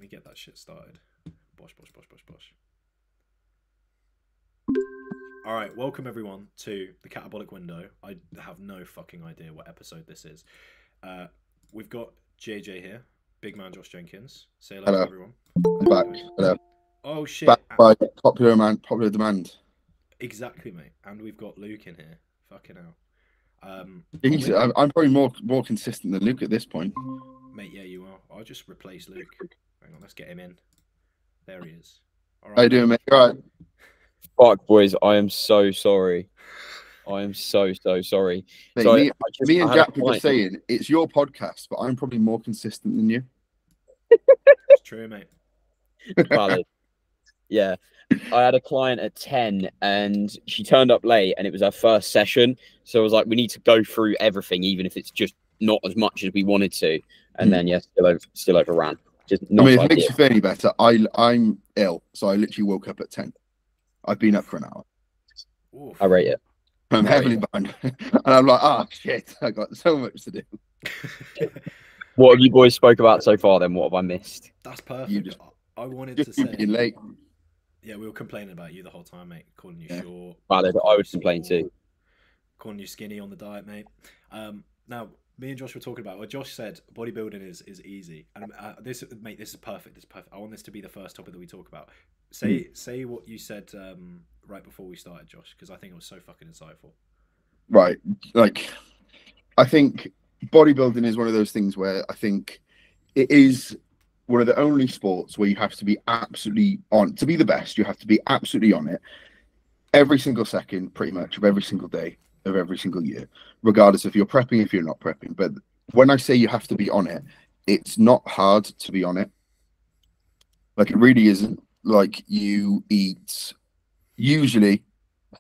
me get that shit started. Bosh, bosh, bosh, bosh, bosh. All right, welcome everyone to the Catabolic Window. I have no fucking idea what episode this is. We've got JJ here, big man Josh Jenkins. Say hello to Hello. everyone. I'm back. Hello. Oh shit! Back by popular demand. Exactly, mate. And we've got Luke in here. Fucking hell. I'm probably more consistent than Luke at this point. Mate, yeah, you are. I'll just replace Luke. Hang on, let's get him in. There he is. All right. How you doing, mate? All right. Fuck, boys, I am so sorry. I am so sorry. Mate, So me and Jack were just saying it's your podcast, but I'm probably more consistent than you. It's true, mate. Valid. Yeah. I had a client at 10 and she turned up late and it was her first session. So I was like, we need to go through everything, even if it's just not as much as we wanted to. And then, yeah, still overran. Just not I mean, if it ideal. makes you feel any better, I'm ill, so I literally woke up at 10. I've been up for an hour. Oof. I rate it. I'm heavily behind. And I'm like, shit, I got so much to do. What have you boys spoke about so far then? What have I missed? That's perfect. I wanted to You say... being late. Yeah, we were complaining about you the whole time, mate. Calling you short. Valid. I would complain too. Calling you skinny on the diet, mate. Now, me and Josh were talking about... Well, Josh said bodybuilding is easy. And this is perfect. This is perfect. I want this to be the first topic that we talk about. Say what you said right before we started, Josh, because I think it was so fucking insightful. Right. Like, I think bodybuilding is one of those things where I think it is one of the only sports where you have to be absolutely on. To be the best, you have to be absolutely on it every single second, pretty much, of every single day of every single year, regardless if you're prepping, if you're not prepping. But when I say you have to be on it, it's not hard to be on it. Like, it really isn't. Like, you eat usually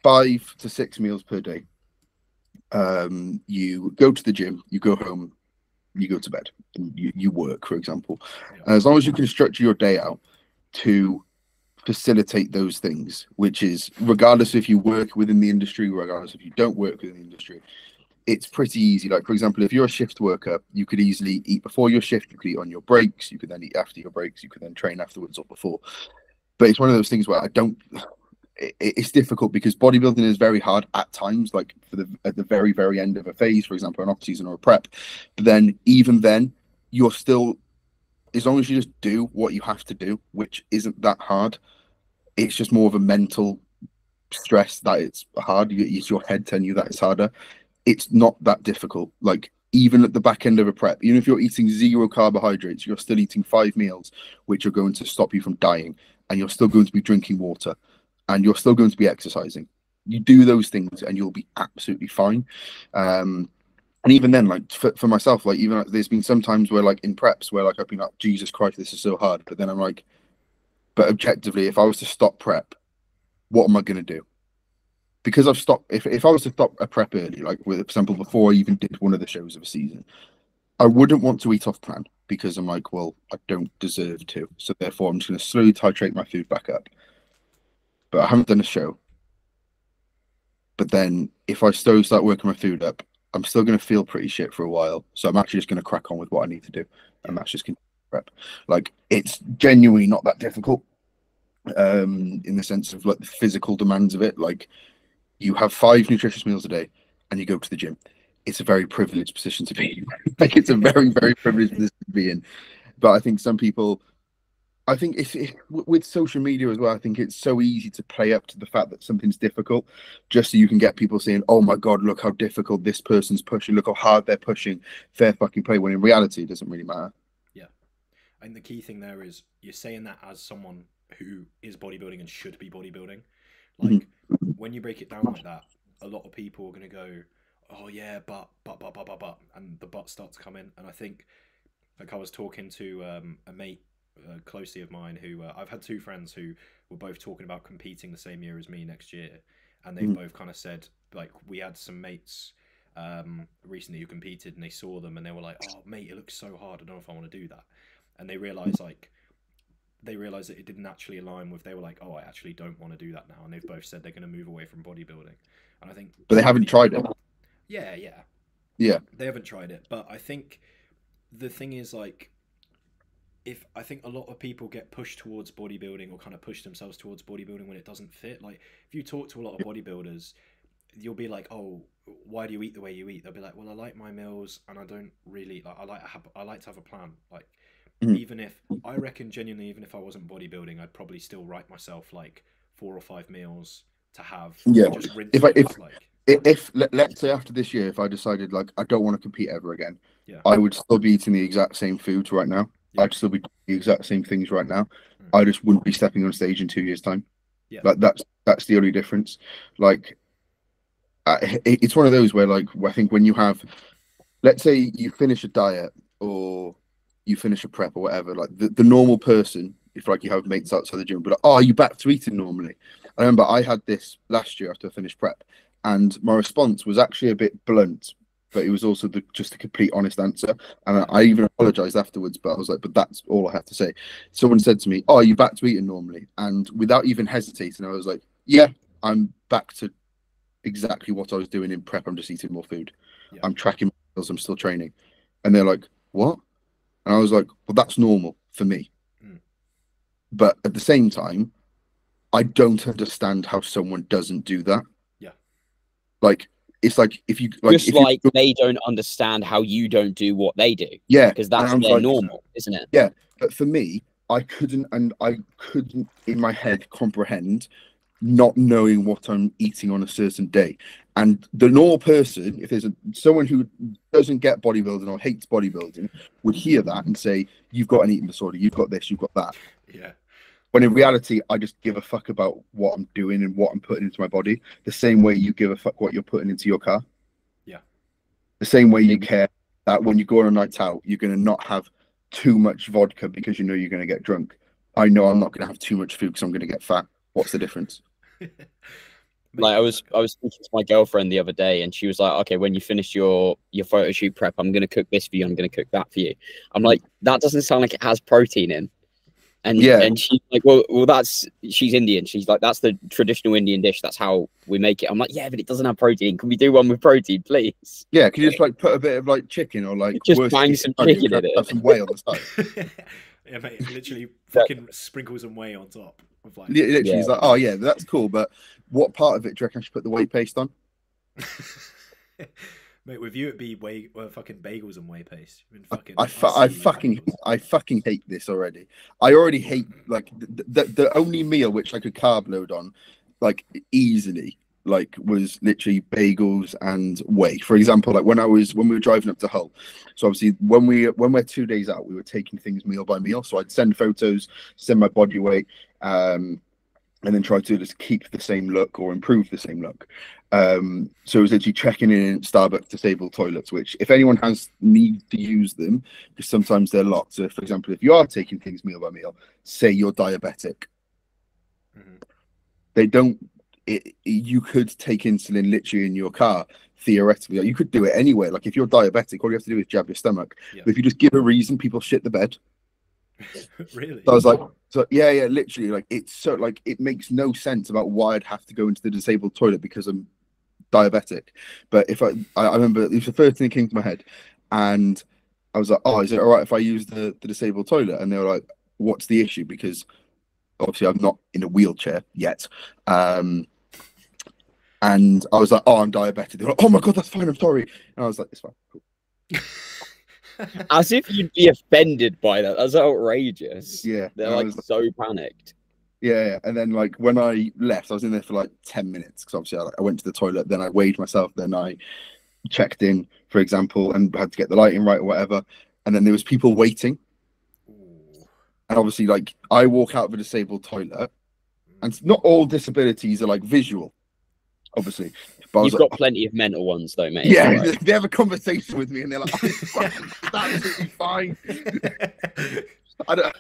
5 to 6 meals per day. You go to the gym, you go home, you go to bed, and you work, for example. Yeah. As long as you can structure your day out to facilitate those things, which is regardless if you work within the industry, regardless if you don't work within the industry, it's pretty easy. Like, for example, if you're a shift worker, you could easily eat before your shift, you could eat on your breaks, you could then eat after your breaks, you could then train afterwards or before. But it's one of those things where it's difficult because bodybuilding is very hard at times, like at the very, very end of a phase, for example, an off-season or a prep. But then, even then, you're still, as long as you just do what you have to do, which isn't that hard, it's just more of a mental stress that it's hard. It's your head telling you that it's harder. It's not that difficult. Like, even at the back end of a prep, even if you're eating 0 carbohydrates, you're still eating 5 meals, which are going to stop you from dying, and you're still going to be drinking water, and you're still going to be exercising. You do those things and you'll be absolutely fine. And even then, like, for myself, like, even there's been some times where, like, in preps where, like, I've been like, Jesus Christ, this is so hard. But then I'm like, but objectively, if I was to stop prep, what am I going to do? Because I've stopped, if I was to stop a prep early, like, for example, before I even did one of the shows of a season, I wouldn't want to eat off plan because I'm like, well, I don't deserve to. So therefore, I'm just going to slowly titrate my food back up. But I haven't done a show. But then if I slowly start working my food up, I'm still going to feel pretty shit for a while. So I'm actually just going to crack on with what I need to do. And that's just prep. Like, it's genuinely not that difficult in the sense of, like, the physical demands of it. Like, you have 5 nutritious meals a day and you go to the gym. It's a very privileged position to be in. Like, it's a very, very privileged position to be in. But I think some people... I think with social media as well, I think it's so easy to play up to the fact that something's difficult just so you can get people saying, oh my God, look how difficult this person's pushing. Look how hard they're pushing. Fair fucking play. When in reality, it doesn't really matter. Yeah. And the key thing there is you're saying that as someone who is bodybuilding and should be bodybuilding. Like, when you break it down like that, a lot of people are going to go, oh yeah, but, and the but starts coming. And I think, like, I was talking to a mate closely of mine who I've had 2 friends who were both talking about competing the same year as me next year, and they've both kind of said, like, we had some mates recently who competed and they saw them and they were like, oh mate, it looks so hard, I don't know if I want to do that. And they realized that it didn't actually align with, they were like, oh, I actually don't want to do that now, and they've both said they're going to move away from bodybuilding. And I think, but they haven't tried it. Yeah, they haven't tried it. But I think the thing is, like, I think a lot of people get pushed towards bodybuilding or kind of push themselves towards bodybuilding when it doesn't fit. Like if you talk to a lot of bodybuilders, you'll be like, oh, why do you eat the way you eat? They'll be like, well, I like my meals and I don't really like, I like to have a plan. Like even if I reckon genuinely, even if I wasn't bodybuilding, I'd probably still write myself like 4 or 5 meals to have. Yeah. Just rinse If let's say after this year, if I decided like I don't want to compete ever again, yeah, I would still be eating the exact same foods right now. Yeah. I'd still be doing the exact same things right now. I just wouldn't be stepping on stage in 2 years' time. Yeah. Like that's the only difference. Like it's one of those where like I think when you have, let's say you finish a diet or you finish a prep or whatever, like the normal person, if like you have mates outside the gym, but like, oh, are you back to eating normally? I remember I had this last year after I finished prep, and my response was actually a bit blunt, but it was also just a complete honest answer. And I even apologized afterwards, but I was like, but that's all I have to say. Someone said to me, oh, are you back to eating normally? And without even hesitating, I was like, yeah, I'm back to exactly what I was doing in prep. I'm just eating more food. Yeah. I'm tracking my meals. I'm still training. And they're like, what? And I was like, well, that's normal for me. But at the same time, I don't understand how someone doesn't do that. Yeah. Like, it's like if you like, just like they don't understand how you don't do what they do. Yeah, because that's their like, normal, isn't it? Yeah, but for me, I couldn't in my head comprehend not knowing what I'm eating on a certain day. And the normal person, if there's someone who doesn't get bodybuilding or hates bodybuilding, would hear that and say, "You've got an eating disorder. You've got this. You've got that." Yeah. When in reality, I just give a fuck about what I'm doing and what I'm putting into my body. The same way you give a fuck what you're putting into your car. Yeah. The same way you care that when you go on a night out, you're going to not have too much vodka because you know you're going to get drunk. I know I'm not going to have too much food because I'm going to get fat. What's the difference? Like I was speaking to my girlfriend the other day, and she was like, "Okay, when you finish your photo shoot prep, I'm going to cook this for you. I'm going to cook that for you." I'm like, "That doesn't sound like it has protein in." And yeah, and she's like, well, she's Indian. She's like, that's the traditional Indian dish. That's how we make it. I'm like, yeah, but it doesn't have protein. Can we do one with protein, please? Yeah, can you just like put a bit of like chicken or like just bang some chicken in it, have some whey on the side. Yeah, mate, literally fucking sprinkle some whey on top. Of like, literally, he's like, oh yeah, that's cool, but what part of it do you reckon I should put the whey paste on? Mate, with you it'd be fucking bagels and whey paste. I fucking hate this already. I already hate like the only meal which I could carb load on, like easily, like was literally bagels and whey. For example, like when we were driving up to Hull, so obviously when we're 2 days out, we were taking things meal by meal. So I'd send photos, send my body weight, and then try to just keep the same look or improve the same look. So it was literally checking in Starbucks disabled toilets, which if anyone needs to use them, because sometimes they're locked. So for example, if you are taking things meal by meal, say you're diabetic, they don't, you could take insulin literally in your car, theoretically. Like, you could do it anywhere. Like if you're diabetic, all you have to do is jab your stomach. Yeah. But if you just give a reason, people shit the bed. Really? So I was like, yeah, literally, like it's so like it makes no sense about why I'd have to go into the disabled toilet because I'm diabetic. But if I remember, it was the first thing that came to my head, and I was like, oh, is it all right if I use the disabled toilet? And they were like, what's the issue? Because obviously I'm not in a wheelchair yet. And I was like, oh, I'm diabetic. They were like, oh my god, that's fine, I'm sorry. And I was like, it's fine, cool. As if you'd be offended by that. That's outrageous. Yeah. They're like so panicked. Yeah. And then like when I left, I was in there for like 10 minutes because obviously I went to the toilet, then I weighed myself, then I checked in, for example, and had to get the lighting right or whatever. And then there was people waiting. And obviously like I walk out of a disabled toilet, and not all disabilities are like visual, obviously. But you've got plenty of mental ones, though, mate. Yeah, right. They have a conversation with me, and they're like, oh, "It's absolutely fine." I don't.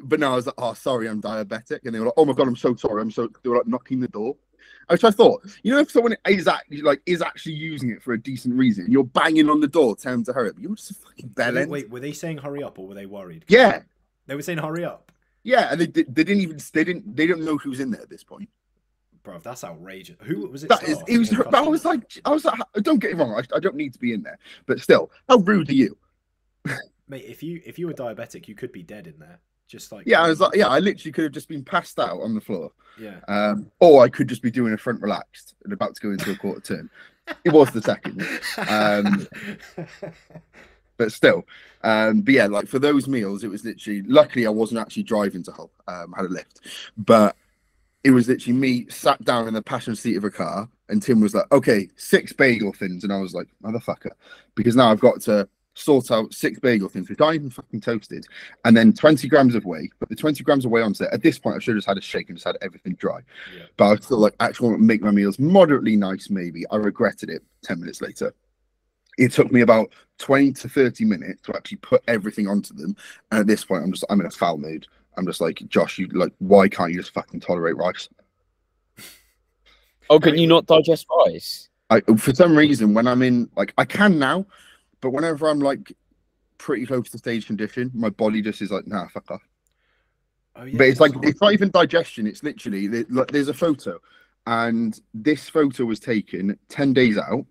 But no, I was like, "Oh, sorry, I'm diabetic," and they were like, "Oh my god, I'm so sorry." They were like knocking the door. Which I thought, if someone is actually using it for a decent reason, you're banging on the door, telling them to hurry up. You're just a fucking bellend. Wait, were they saying hurry up, or were they worried? Yeah, they were saying hurry up. Yeah, and they don't know who's in there at this point. Bro, that's outrageous. Who was it? I was like, don't get me wrong. I don't need to be in there, but still, how rude are you? Mate, if you were diabetic, you could be dead in there. Just like Yeah, I was like, yeah, I literally could have just been passed out on the floor. yeah. Or I could just be doing a front relaxed and about to go into a quarter turn. It was the second. But still. But yeah, like for those meals, it was literally, luckily I wasn't actually driving to Hull. I had a lift. But it was literally me sat down in the passenger seat of a car, and Tim was like, okay, 6 bagel thins. And I was like, motherfucker, because now I've got to sort out 6 bagel thins, which aren't even fucking toasted, and then 20 grams of whey. But the 20 grams of whey on set, at this point, I should have just had a shake and just had everything dry. Yeah. But I was still like, actually want to make my meals moderately nice, maybe. I regretted it 10 minutes later. It took me about 20 to 30 minutes to actually put everything onto them. And at this point, I'm in a foul mood. I'm just like, Josh, you like, why can't you just fucking tolerate rice? Oh, can you not digest rice? For some reason, when I'm in, like, I can now, but whenever I'm like pretty close to stage condition, my body just is like, nah, fuck off. Oh, yeah, But it's like, it's not even digestion. It's literally, like, there's a photo, and this photo was taken 10 days out,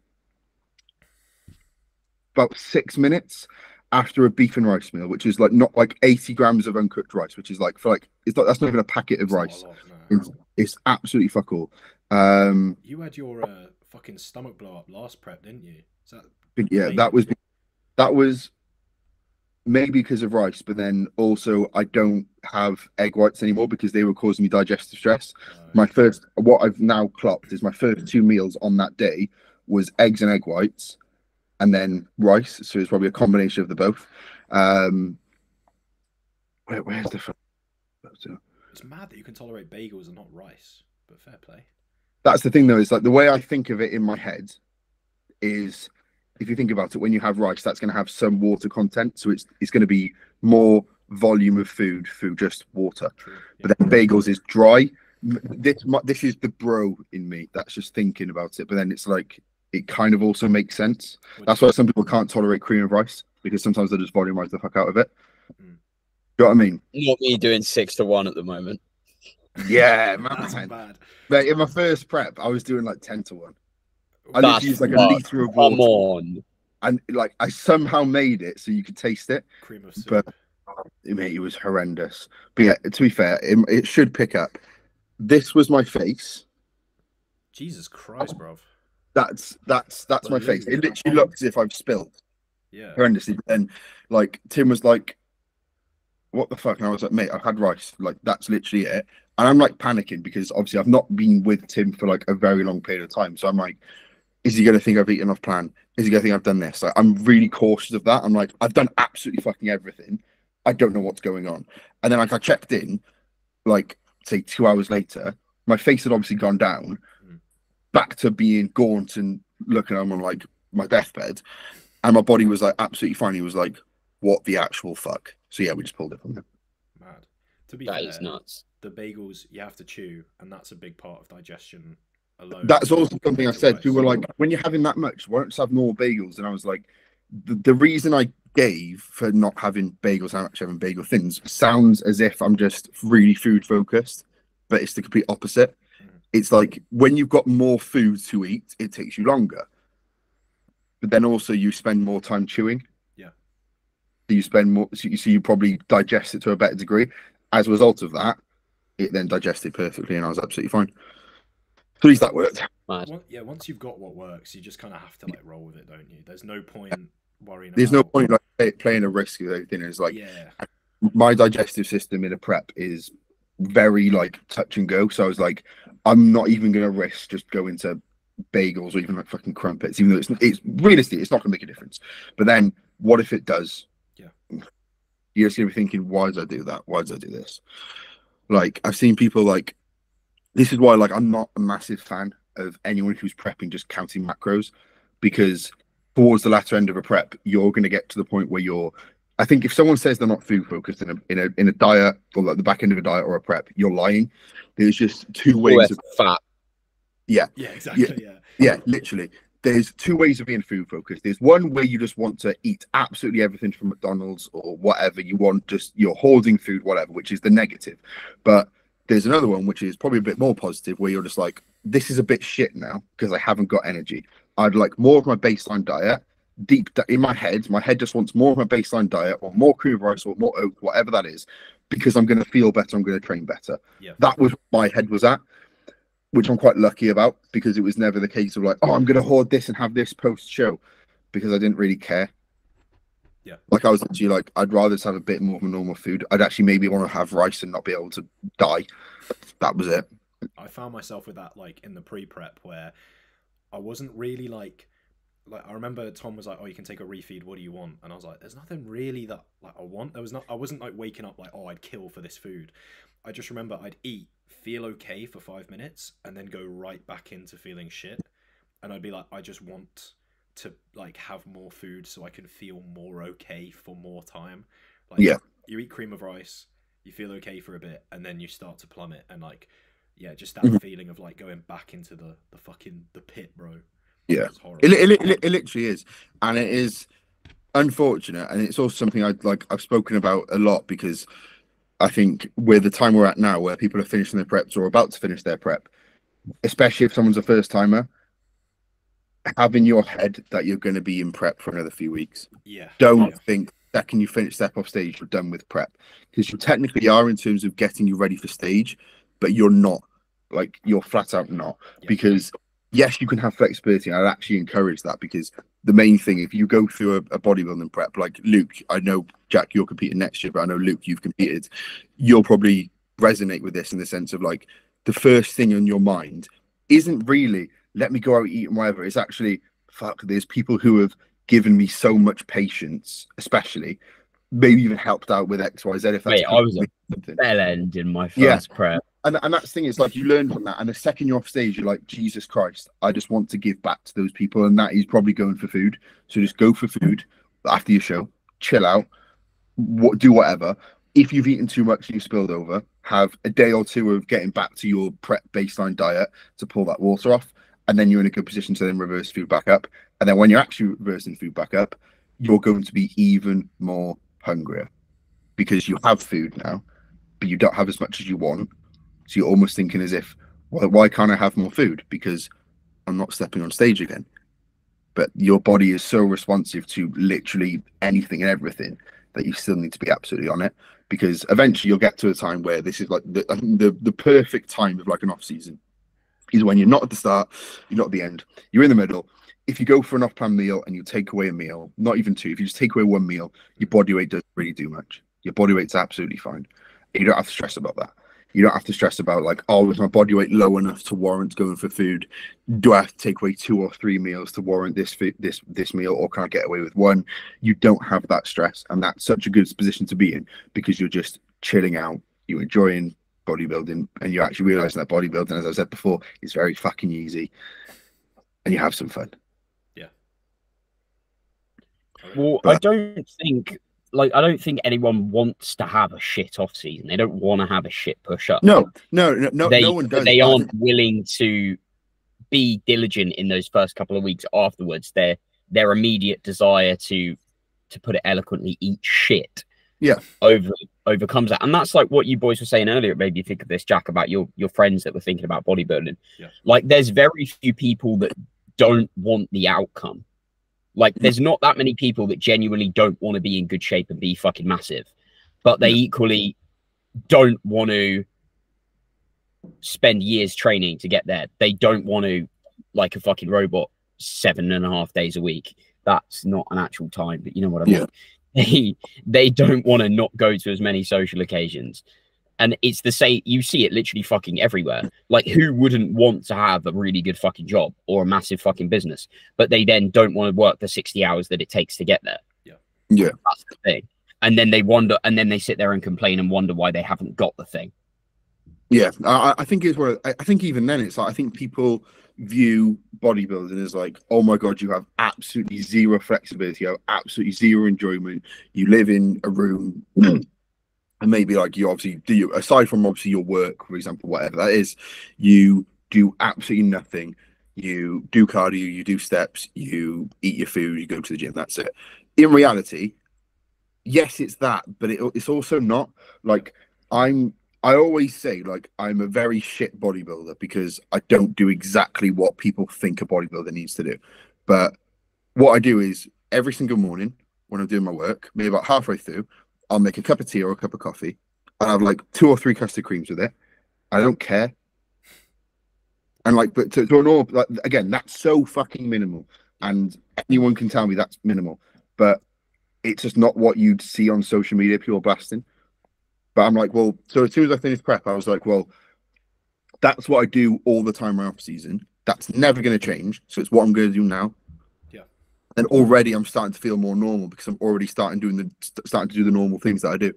about 6 minutes after a beef and rice meal, which is like not like 80 grams of uncooked rice, which is like for like it's not, that's not even a packet of rice. Lot, no. It's absolutely fuck all. You had your fucking stomach blow up last prep, didn't you? Yeah, that was maybe because of rice, but then also I don't have egg whites anymore because they were causing me digestive stress. What I've now clocked is my first 2 meals on that day was eggs and egg whites, and then rice, so it's probably a combination of the both. Where's the photo? It's mad that you can tolerate bagels and not rice, but fair play. That's the thing, though, is like the way I think of it in my head is, if you think about it, when you have rice, that's going to have some water content, so it's going to be more volume of food through just water. True, yeah. But then bagels is dry. This is the bro in me that's just thinking about it, but then it's like, it kind of also makes sense. That's why some people can't tolerate cream of rice, because sometimes they just volumize the fuck out of it. Do you know what I mean? Not me doing 6 to 1 at the moment. Yeah, man. That's bad. Like, in my first prep, I was doing like 10 to 1. I That's literally used like a litre of water. Come on. And like I somehow made it so you could taste it. Cream of soup. But mate, it was horrendous. But yeah, to be fair, it should pick up. This was my face. Jesus Christ, bruv. That's my face. It literally looks as if I've spilled. Yeah. Horrendously. But then like Tim was like, what the fuck? And I was like, mate, I've had rice. Like, that's literally it. And I'm like panicking because obviously I've not been with Tim for like a very long period of time. So I'm like, is he going to think I've eaten off plan? Is he going to think I've done this? Like, I'm really cautious of that. I'm like, I've done absolutely fucking everything. I don't know what's going on. And then like I checked in, like, say 2 hours later, my face had obviously gone down, back to being gaunt and looking on like my deathbed. And my body was like absolutely fine. He was like, what the actual fuck? So yeah, we just pulled it from him. Mad. To be That fair, is nuts. the bagels you have to chew, and that's a big part of digestion alone. That's also something I said. People were like, when you're having that much, why don't you just have more bagels? And I was like, the reason I gave for not having bagels and actually having bagel thins sounds as if I'm just really food focused, but it's the complete opposite. It's like when you've got more food to eat, it takes you longer. But then also you spend more time chewing. Yeah. So you spend more, so you probably digest it to a better degree. As a result of that, it then digested perfectly and I was absolutely fine. So at least that worked. Yeah, once you've got what works, you just kind of have to like roll with it, don't you? There's no point worrying. There's no point like playing a risk with everything. It's like, yeah, my digestive system in a prep is very like touch and go. So I was like, I'm not even going to risk just going to bagels or even like fucking crumpets, even though it's realistic, it's not going to make a difference. But then what if it does? Yeah. You're just going to be thinking, why did I do that? Why did I do this? Like, I've seen people like, this is why like I'm not a massive fan of anyone who's prepping just counting macros, because towards the latter end of a prep, you're going to get to the point where I think if someone says they're not food focused in a diet or like the back end of a diet or a prep, you're lying. There's just two ways of fat. Yeah, exactly. Yeah, literally. There's two ways of being food focused. There's one where you just want to eat absolutely everything from McDonald's or whatever you want, just you're hoarding food, whatever, which is the negative. But there's another one which is probably a bit more positive, where you're just like, this is a bit shit now because I haven't got energy. I'd like more of my baseline diet, in my head just wants more of my baseline diet, or more cream of rice, or more oats, whatever that is, because I'm going to feel better, I'm going to train better. Yeah. That was where my head was at, which I'm quite lucky about, because it was never the case of like, oh, I'm going to hoard this and have this post show, because I didn't really care. Yeah. Like I was actually like, I'd rather just have a bit more of a normal food. I'd actually maybe want to have rice and not be able to die. That was it. I found myself with that like in the pre-prep, where I wasn't really like I remember Tom was like, oh, you can take a refeed, what do you want? And I was like, there's nothing really that like I want. I wasn't like waking up like, oh, I'd kill for this food. I just remember I'd eat, feel okay for 5 minutes, and then go right back into feeling shit. And I'd be like, I just want to like have more food so I can feel more okay for more time. Like, yeah, you eat cream of rice, you feel okay for a bit, and then you start to plummet, and like, yeah, just that feeling of like going back into the fucking the pit, bro. Yeah, it literally is, and it is unfortunate, and it's also something I've spoken about a lot, because I think with the time we're at now, where people are finishing their preps or about to finish their prep, especially if someone's a first timer, have in your head that you're going to be in prep for another few weeks. Yeah. Don't think that can you finish step off stage, you're done with prep, because you technically are in terms of getting you ready for stage, but you're not. Like, you're flat out not. Yeah. Because yes, you can have flexibility, and I'd actually encourage that, because the main thing, if you go through a bodybuilding prep, like Luke, I know, Jack, you're competing next year, but I know, Luke, you've competed. You'll probably resonate with this in the sense of like, the first thing on your mind isn't really, let me go out, eat and whatever. It's actually, fuck, there's people who have given me so much patience, especially, maybe even helped out with X, Y, Z. If that's I was a bell end in my first prep. And that's the thing, is like, you learn from that, and the second you're off stage, you're like, Jesus Christ, I just want to give back to those people, and that is probably going for food. So just go for food after your show, chill out, do whatever. If you've eaten too much and you spilled over, have a day or two of getting back to your prep baseline diet to pull that water off, and then you're in a good position to then reverse food back up. And then when you're actually reversing food back up, you're going to be even more hungrier, because you have food now, but you don't have as much as you want. So you're almost thinking as if, well, why can't I have more food? Because I'm not stepping on stage again. But your body is so responsive to literally anything and everything that you still need to be absolutely on it, because eventually you'll get to a time where this is like the perfect time of like an off season is when you're not at the start, you're not at the end, you're in the middle. If you go for an off-plan meal and you take away a meal, not even two, if you just take away one meal, your body weight doesn't really do much. Your body weight's absolutely fine. You don't have to stress about that. You don't have to stress about like, oh, is my body weight low enough to warrant going for food? Do I have to take away 2 or 3 meals to warrant this meal, or can I get away with one? You don't have that stress, and that's such a good position to be in, because you're just chilling out, you're enjoying bodybuilding, and you're actually realizing that bodybuilding, as I said before, is very fucking easy, and you have some fun. Yeah. Well, I don't think anyone wants to have a shit off season. They don't want to have a shit push up. No one does. They aren't willing to be diligent in those first couple of weeks afterwards. Their immediate desire to put it eloquently, eat shit. Yeah. Overcomes that. And that's like what you boys were saying earlier. It made me think of this, Jack, about your friends that were thinking about bodybuilding. Yeah. Like, there's very few people that don't want the outcome. Like, there's not that many people that genuinely don't want to be in good shape and be fucking massive, but they equally don't want to spend years training to get there. They don't want to, like a fucking robot, 7.5 days a week. That's not an actual time, but you know what I mean? They don't want to not go to as many social occasions. And it's the same, you see it literally fucking everywhere. Like, who wouldn't want to have a really good fucking job or a massive fucking business, but they then don't want to work the 60 hours that it takes to get there? Yeah. That's the thing. And then they wonder, and then they sit there and complain and wonder why they haven't got the thing. Yeah, I think it's where I think even then it's like, I think people view bodybuilding as like, oh my god, you have absolutely zero flexibility, you have absolutely zero enjoyment, you live in a room. And maybe like you obviously do, aside from obviously your work, for example, whatever that is, you do absolutely nothing. You do cardio, you do steps, you eat your food, you go to the gym, that's it. In reality, yes, it's that, but it's also not. Like, I always say, like, I'm a very shit bodybuilder because I don't do exactly what people think a bodybuilder needs to do. But what I do is every single morning when I'm doing my work, maybe about halfway through, I'll make a cup of tea or a cup of coffee. I have like 2 or 3 custard creams with it. I don't care. And like, but to an all, like, again, that's so fucking minimal, and anyone can tell me that's minimal, but it's just not what you'd see on social media, people blasting. But I'm like, well, so as soon as I finished prep, I was like, well, that's what I do all the time around off season. That's never going to change. So it's what I'm going to do now. Yeah. And already I'm starting to feel more normal because I'm already starting to do the normal things that I do.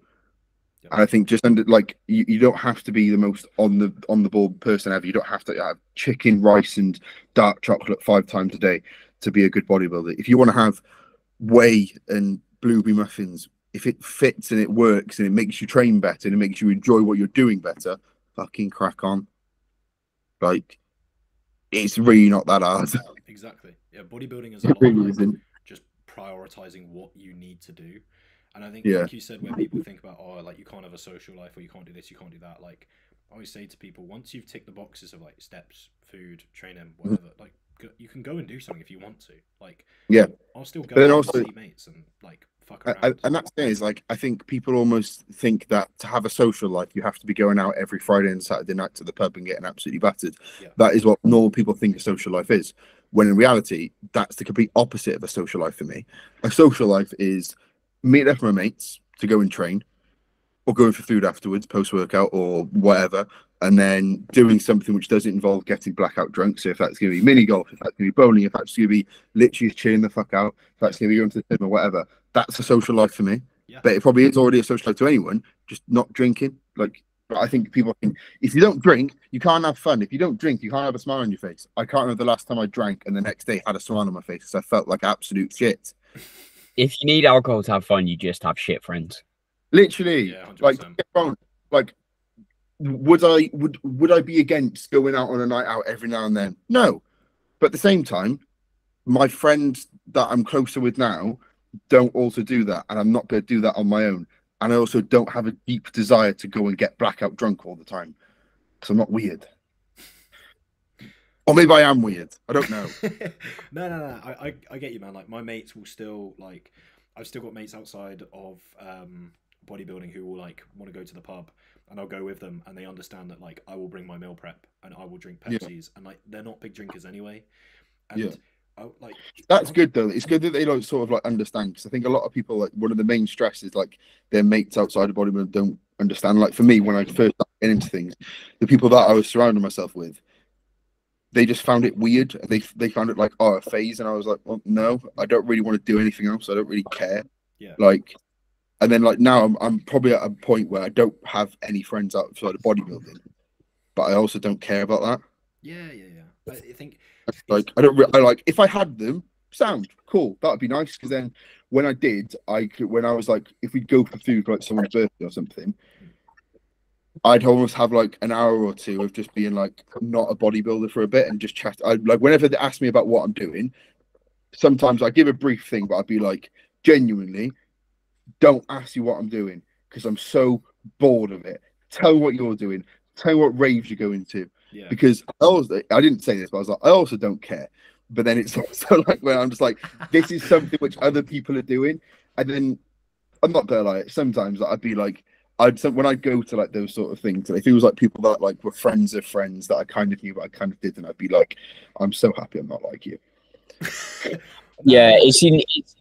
Yeah. And I think just under like you don't have to be the most on the ball person ever. You don't have to have chicken, rice, and dark chocolate 5 times a day to be a good bodybuilder. If you want to have whey and blueberry muffins, if it fits and it works and it makes you train better and it makes you enjoy what you're doing better, fucking crack on. Like, it's really not that hard. Exactly. Yeah, bodybuilding is a lot really of like, just prioritizing what you need to do. And I think, like you said, where people think about, oh, like you can't have a social life, or you can't do this, you can't do that. Like, I always say to people, once you've ticked the boxes of like steps, food, training, whatever, like you can go and do something if you want to. Like, I'll still go and also see mates and like fuck around. And that's the thing is, like, I think people almost think that to have a social life, you have to be going out every Friday and Saturday night to the pub and getting absolutely battered. Yeah. That is what normal people think a social life is. When in reality, that's the complete opposite of a social life for me. A social life is meeting up with my mates to go and train, or going for food afterwards, post-workout or whatever, and then doing something which doesn't involve getting blackout drunk. So if that's going to be mini golf, if that's going to be bowling, if that's going to be literally chilling the fuck out, if that's going to be going to the gym or whatever, that's a social life for me. Yeah. But it probably is already a social life to anyone, just not drinking. Like, I think people think, if you don't drink, you can't have fun. If you don't drink, you can't have a smile on your face. I can't remember the last time I drank and the next day had a smile on my face because I felt like absolute shit. If you need alcohol to have fun, you just have shit friends. Literally, Yeah, 100%. like, would I be against going out on a night out every now and then? No, but at the same time, my friends that I'm closer with now don't also do that, and I'm not going to do that on my own. And I also don't have a deep desire to go and get blackout drunk all the time because I'm not weird. Or maybe I am weird. I don't know. No. I get you, man. Like, my mates will still, like, I've still got mates outside of bodybuilding who will like want to go to the pub, and I'll go with them, and they understand that like I will bring my meal prep and I will drink Pepsis, and like they're not big drinkers anyway. And like, that's good though. It's good that they like sort of like understand, because I think a lot of people, like, one of the main stresses, like, their mates outside of bodybuilding don't understand. Like, for me, when I first started getting into things, the people that I was surrounding myself with, they just found it weird. They found it like, oh, a phase, and I was like, well, no, I don't really want to do anything else. I don't really care. Yeah. Like, and then like now I'm probably at a point where I don't have any friends outside of bodybuilding, but I also don't care about that. Yeah. I think like I don't. I like, if I had them, sound cool. That'd be nice, because then when I did, when I was like, if we'd go for food for like someone's birthday or something, I'd almost have like an hour or two of just being like not a bodybuilder for a bit and just chat. I like, whenever they ask me about what I'm doing, sometimes I give a brief thing, but I'd be like, genuinely, don't ask you what I'm doing because I'm so bored of it. Tell me what you're doing. Tell me what raves you're going to. Yeah. Because I didn't say this, but I was like, I also don't care. But then it's also like, when I'm just like, this is something which other people are doing. And then I'm not gonna lie, sometimes I'd be like, when I go to like those sort of things, if it was like people that like were friends of friends that I kind of knew but I kind of didn't, I'd be like, I'm so happy I'm not like you. Yeah, it's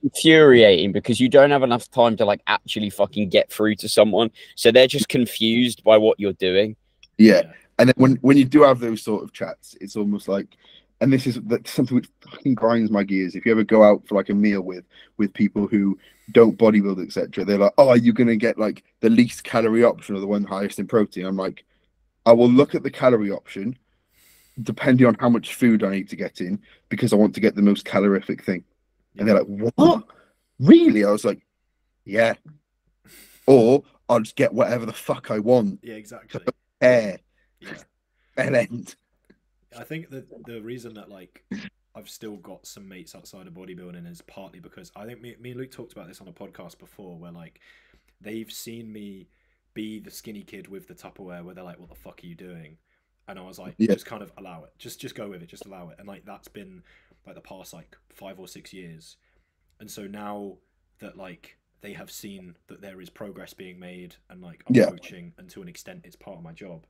infuriating because you don't have enough time to like actually fucking get through to someone, so they're just confused by what you're doing. Yeah. And then when you do have those sort of chats, it's almost like, and this is something which fucking grinds my gears. If you ever go out for like a meal with people who don't bodybuild, etc., they're like, oh, are you going to get like the least calorie option or the one highest in protein? I'm like, I will look at the calorie option depending on how much food I need to get in, because I want to get the most calorific thing. And they're like, what? Really? I was like, yeah. Or I'll just get whatever the fuck I want. Yeah, exactly. Yeah. And end. I think that the reason that like I've still got some mates outside of bodybuilding is partly because I think me and Luke talked about this on a podcast before, where like they've seen me be the skinny kid with the Tupperware, where they're like, what the fuck are you doing? And I was like, just kind of allow it, just go with it, just allow it. And like that's been like the past like 5 or 6 years. And so now that like they have seen that there is progress being made, and like I'm Yeah. coaching, and to an extent it's part of my job.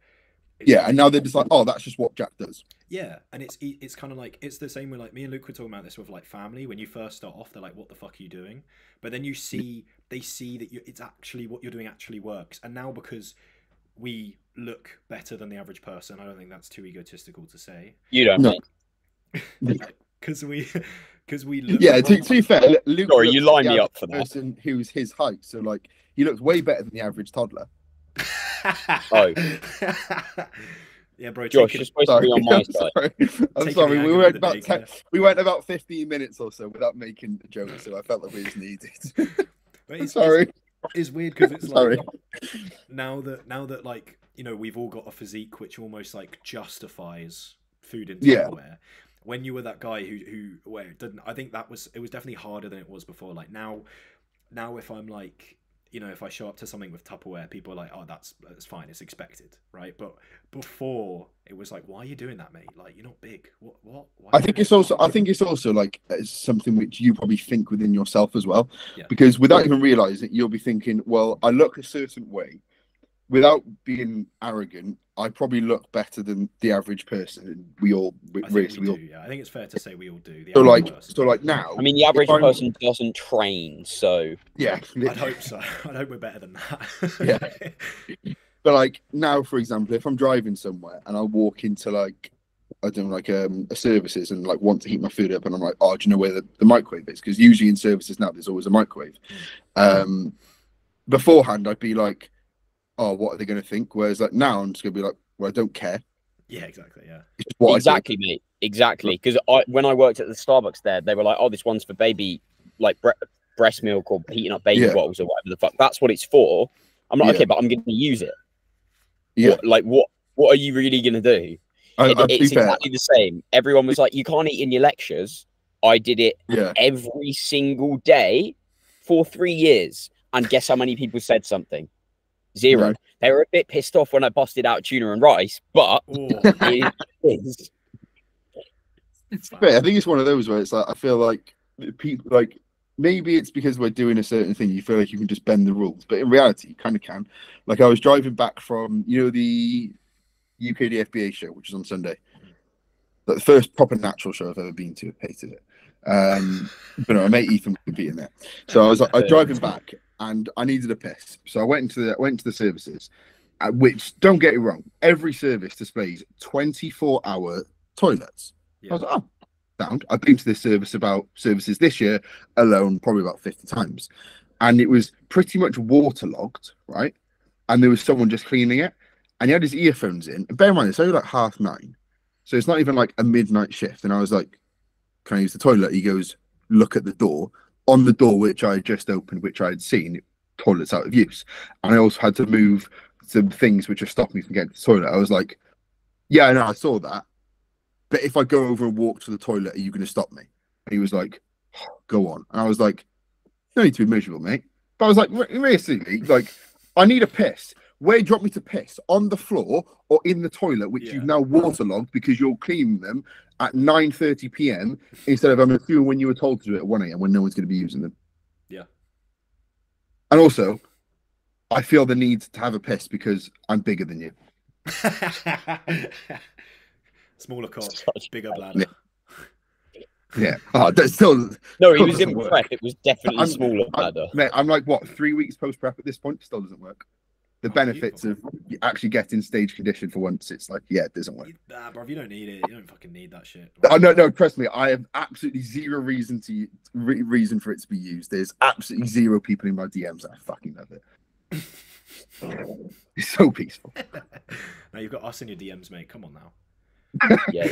Yeah, and now they're just like, oh, that's just what Jack does. Yeah, and it's kind of like, it's the same with like me and Luke were talking about this with like family. When you first start off, they're like, what the fuck are you doing? But then they see that it's actually what you're doing actually works. And now, because we look better than the average person, I don't think that's too egotistical to say. You don't, No. mate. Because we look. Yeah, to be fair, Luke Sorry, you looks line the me up average for that. person who's his height, so like he looks way better than the average toddler. Oh. Yeah, bro. Josh, you're supposed to be on my side. I'm Taking sorry. the We angle went of the about we went about 15 minutes or so without making a joke, so I felt that we just needed. Sorry. It's weird because it's Sorry. like now that like, you know, we've all got a physique which almost like justifies food in Yeah. Tupperware. When you were that guy who where it didn't, I think it was definitely harder than it was before. Like now if I'm like, you know, if I show up to something with Tupperware, people are like, oh, that's fine, it's expected, right? But before, it was like, why are you doing that, mate? Like, you're not big. What? Why I think it's also like something which you probably think within yourself as well, Yeah. because without even realizing it, you'll be thinking, well, I look a certain way. Without being arrogant, I probably look better than the average person, and we all I think we do. Yeah, I think it's fair to say we all do. So like now, I mean, the average person doesn't train, so yeah, I'd hope so. I'd hope we're better than that. Yeah. But like now, for example, if I'm driving somewhere and I walk into like, I don't know, like a services and like want to heat my food up, and I'm like, oh, do you know where the microwave is? Because usually in services now there's always a microwave. Beforehand I'd be like, oh, what are they going to think? Whereas like now I'm just going to be like, well, I don't care. Yeah, exactly. Yeah. Exactly, mate. Exactly. Because when I worked at the Starbucks there, they were like, oh, this one's for baby, like breast milk or heating up baby bottles or whatever the fuck. That's what it's for. I'm like, okay, but I'm going to use it. Yeah. What are you really going to do? It's exactly the same. Everyone was like, you can't eat in your lectures. I did it every single day for 3 years. And guess how many people said something? 0. No. They were a bit pissed off when I busted out tuna and rice, but it is. I think it's one of those where it's like, I feel like people, like, maybe it's because we're doing a certain thing, you feel like you can just bend the rules, but in reality you kind of can. Like, I was driving back from, you know, the UKDFBA show, which is on Sunday, the first proper natural show I've ever been to. Hated it. But no, my mate Ethan would be in there, so I was driving back and I needed a piss, so I went to the services, which, don't get it wrong, every service displays 24-hour toilets. I was like, oh, sound. I've been to this services this year alone probably about 50 times, and it was pretty much waterlogged, right? And there was someone just cleaning it, and he had his earphones in. And bear in mind, it's only like 9:30, so it's not even like a midnight shift. And I was like, can I use the toilet? He goes, look at the door. On the door, which I had just opened, which I had seen, toilet's out of use. And I also had to move some things which are stopping me from getting to the toilet. I was like, yeah, I know, I saw that. But if I go over and walk to the toilet, are you going to stop me? And he was like, oh, go on. And I was like, no need to be miserable, mate. But I was like, realistically, like, I need a piss. Where do you want me to piss? On the floor or in the toilet, which you've now waterlogged because you're cleaning them at 9:30 p.m. instead of, I'm assuming, when you were told to do it at 1 a.m. when no one's going to be using them. Yeah. And also, I feel the need to have a piss because I'm bigger than you. Smaller cock, bigger bladder. Yeah. Oh, that's still... No, he was in prep. It was definitely smaller bladder. Mate, I'm like, what, 3 weeks post-prep at this point? Still doesn't work. The benefits of actually getting stage condition for once, it's like, yeah, it doesn't work. Nah, bro, you don't need it. You don't fucking need that shit. No, trust me. I have absolutely zero reason for it to be used. There's absolutely 0 people in my DMs that I fucking love it. It's so peaceful. Now you've got us in your DMs, mate. Come on now. Yeah.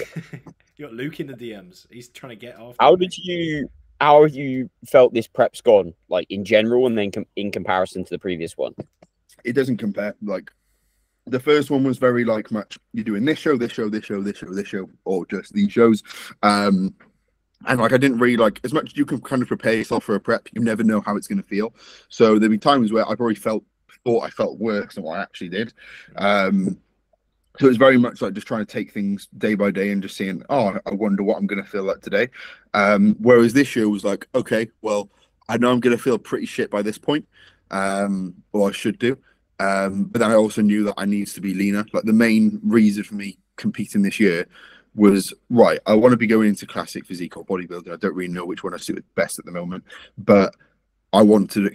You got Luke in the DMs. He's trying to get off. How have you felt this prep's gone, like in general, and then in comparison to the previous one? It doesn't compare. Like, the first one was very like much, you're doing this show, this show, this show, this show, this show, or just these shows. And like, I didn't really, like, as much as you can kind of prepare yourself for a prep, you never know how it's going to feel. So there'd be times where I probably thought I felt worse than what I actually did. So it's very much like just trying to take things day by day and just saying, oh, I wonder what I'm going to feel like today. Whereas this year was like, okay, well, I know I'm going to feel pretty shit by this point, or I should do. But then I also knew that I needed to be leaner. Like the main reason for me competing this year was, right, I want to be going into classic physique or bodybuilding. I don't really know which one I suit best at the moment, but I want to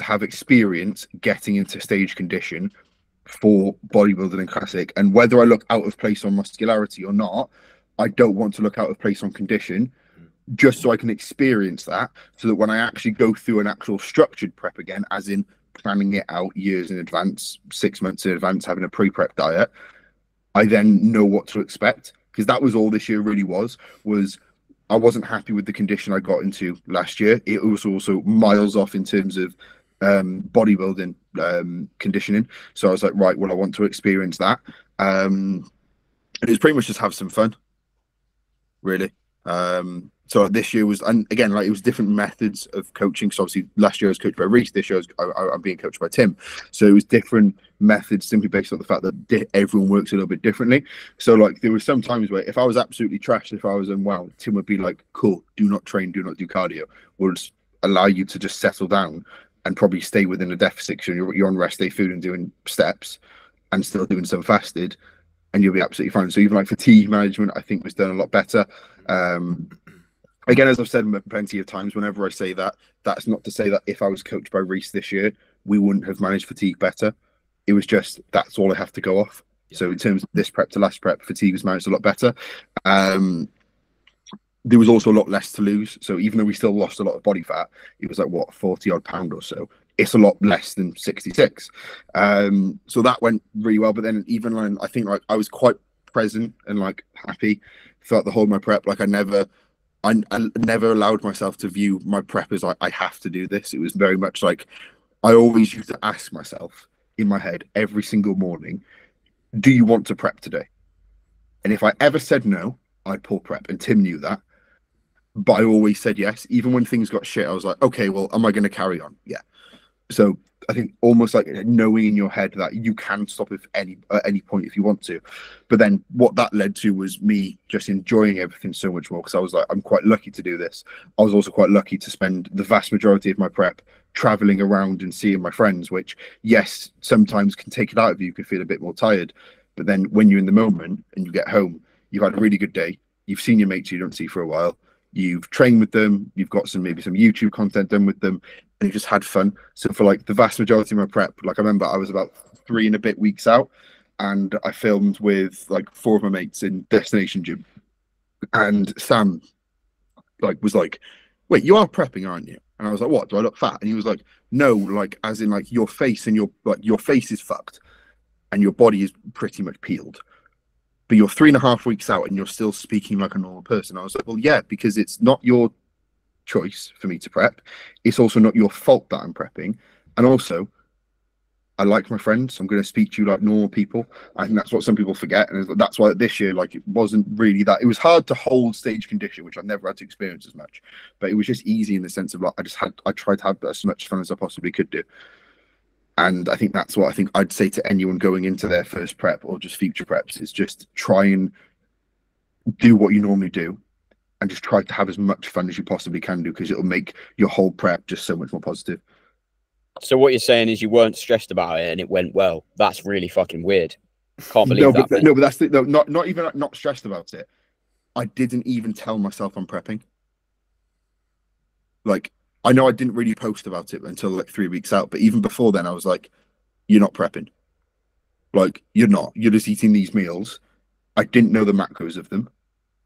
have experience getting into stage condition for bodybuilding and classic. And whether I look out of place on muscularity or not, I don't want to look out of place on condition, just so I can experience that, so that when I actually go through an actual structured prep again, as in planning it out years in advance, 6 months in advance, having a pre-prep diet, I then know what to expect. Because that was all this year really was I wasn't happy with the condition I got into last year. It was also miles off in terms of bodybuilding conditioning. So I was like, right, well, I want to experience that. And it's pretty much just have some fun, really. So this year was, and again, like it was different methods of coaching. So obviously last year I was coached by Reese, this year I'm being coached by Tim. So it was different methods simply based on the fact that everyone works a little bit differently. So like there were some times where if I was absolutely trashed, if I was unwell, Tim would be like, cool, do not train, do not do cardio. We'll just allow you to just settle down and probably stay within a deficit. So you're on rest day food and doing steps and still doing some fasted, and you'll be absolutely fine. So even like fatigue management, I think was done a lot better. Again, as I've said plenty of times, whenever I say that, that's not to say that if I was coached by Reese this year, we wouldn't have managed fatigue better. It was just, that's all I have to go off. Yeah. So in terms of this prep to last prep, fatigue was managed a lot better. There was also a lot less to lose. So even though we still lost a lot of body fat, it was like, what, 40 odd pound or so. It's a lot less than 66. So that went really well. But then even when I think like I was quite present and like happy throughout the whole of my prep. Like I never allowed myself to view my prep as like, I have to do this. It was very much like I always used to ask myself in my head every single morning, do you want to prep today? And if I ever said no, I'd pull prep. And Tim knew that. But I always said yes. Even when things got shit, I was like, okay, well, am I going to carry on? Yeah. So I think almost like knowing in your head that you can stop at any point if you want to. But then what that led to was me just enjoying everything so much more, because I was like, I'm quite lucky to do this. I was also quite lucky to spend the vast majority of my prep traveling around and seeing my friends, which, yes, sometimes can take it out of you. You can feel a bit more tired. But then when you're in the moment and you get home, you've had a really good day. You've seen your mates you don't see for a while. You've trained with them. You've got maybe some YouTube content done with them. And you just had fun. So for like the vast majority of my prep, like I remember I was about 3 and a bit weeks out, and I filmed with like 4 of my mates in Destination Gym. And Sam was like, wait, you are prepping, aren't you? And I was like, what? Do I look fat? And he was like, no, like as in like your face and your face is fucked and your body is pretty much peeled. But you're 3.5 weeks out and you're still speaking like a normal person. I was like, well, yeah, because it's not your choice for me to prep. It's also not your fault that I'm prepping. And also, I like my friends. I'm going to speak to you like normal people. I think that's what some people forget. And that's why this year, like, it wasn't really that. It was hard to hold stage condition, which I've never had to experience as much. But it was just easy in the sense of like, I tried to have as much fun as I possibly could do. And I think that's what I think I'd say to anyone going into their first prep or just future preps is just try and do what you normally do and just try to have as much fun as you possibly can do, because it'll make your whole prep just so much more positive. So what you're saying is you weren't stressed about it and it went well. That's really fucking weird. Can't believe that. No, but that's not even not stressed about it. I didn't even tell myself I'm prepping. Like, I know I didn't really post about it until like 3 weeks out, but even before then, I was like, you're not prepping. Like, you're not. You're just eating these meals. I didn't know the macros of them.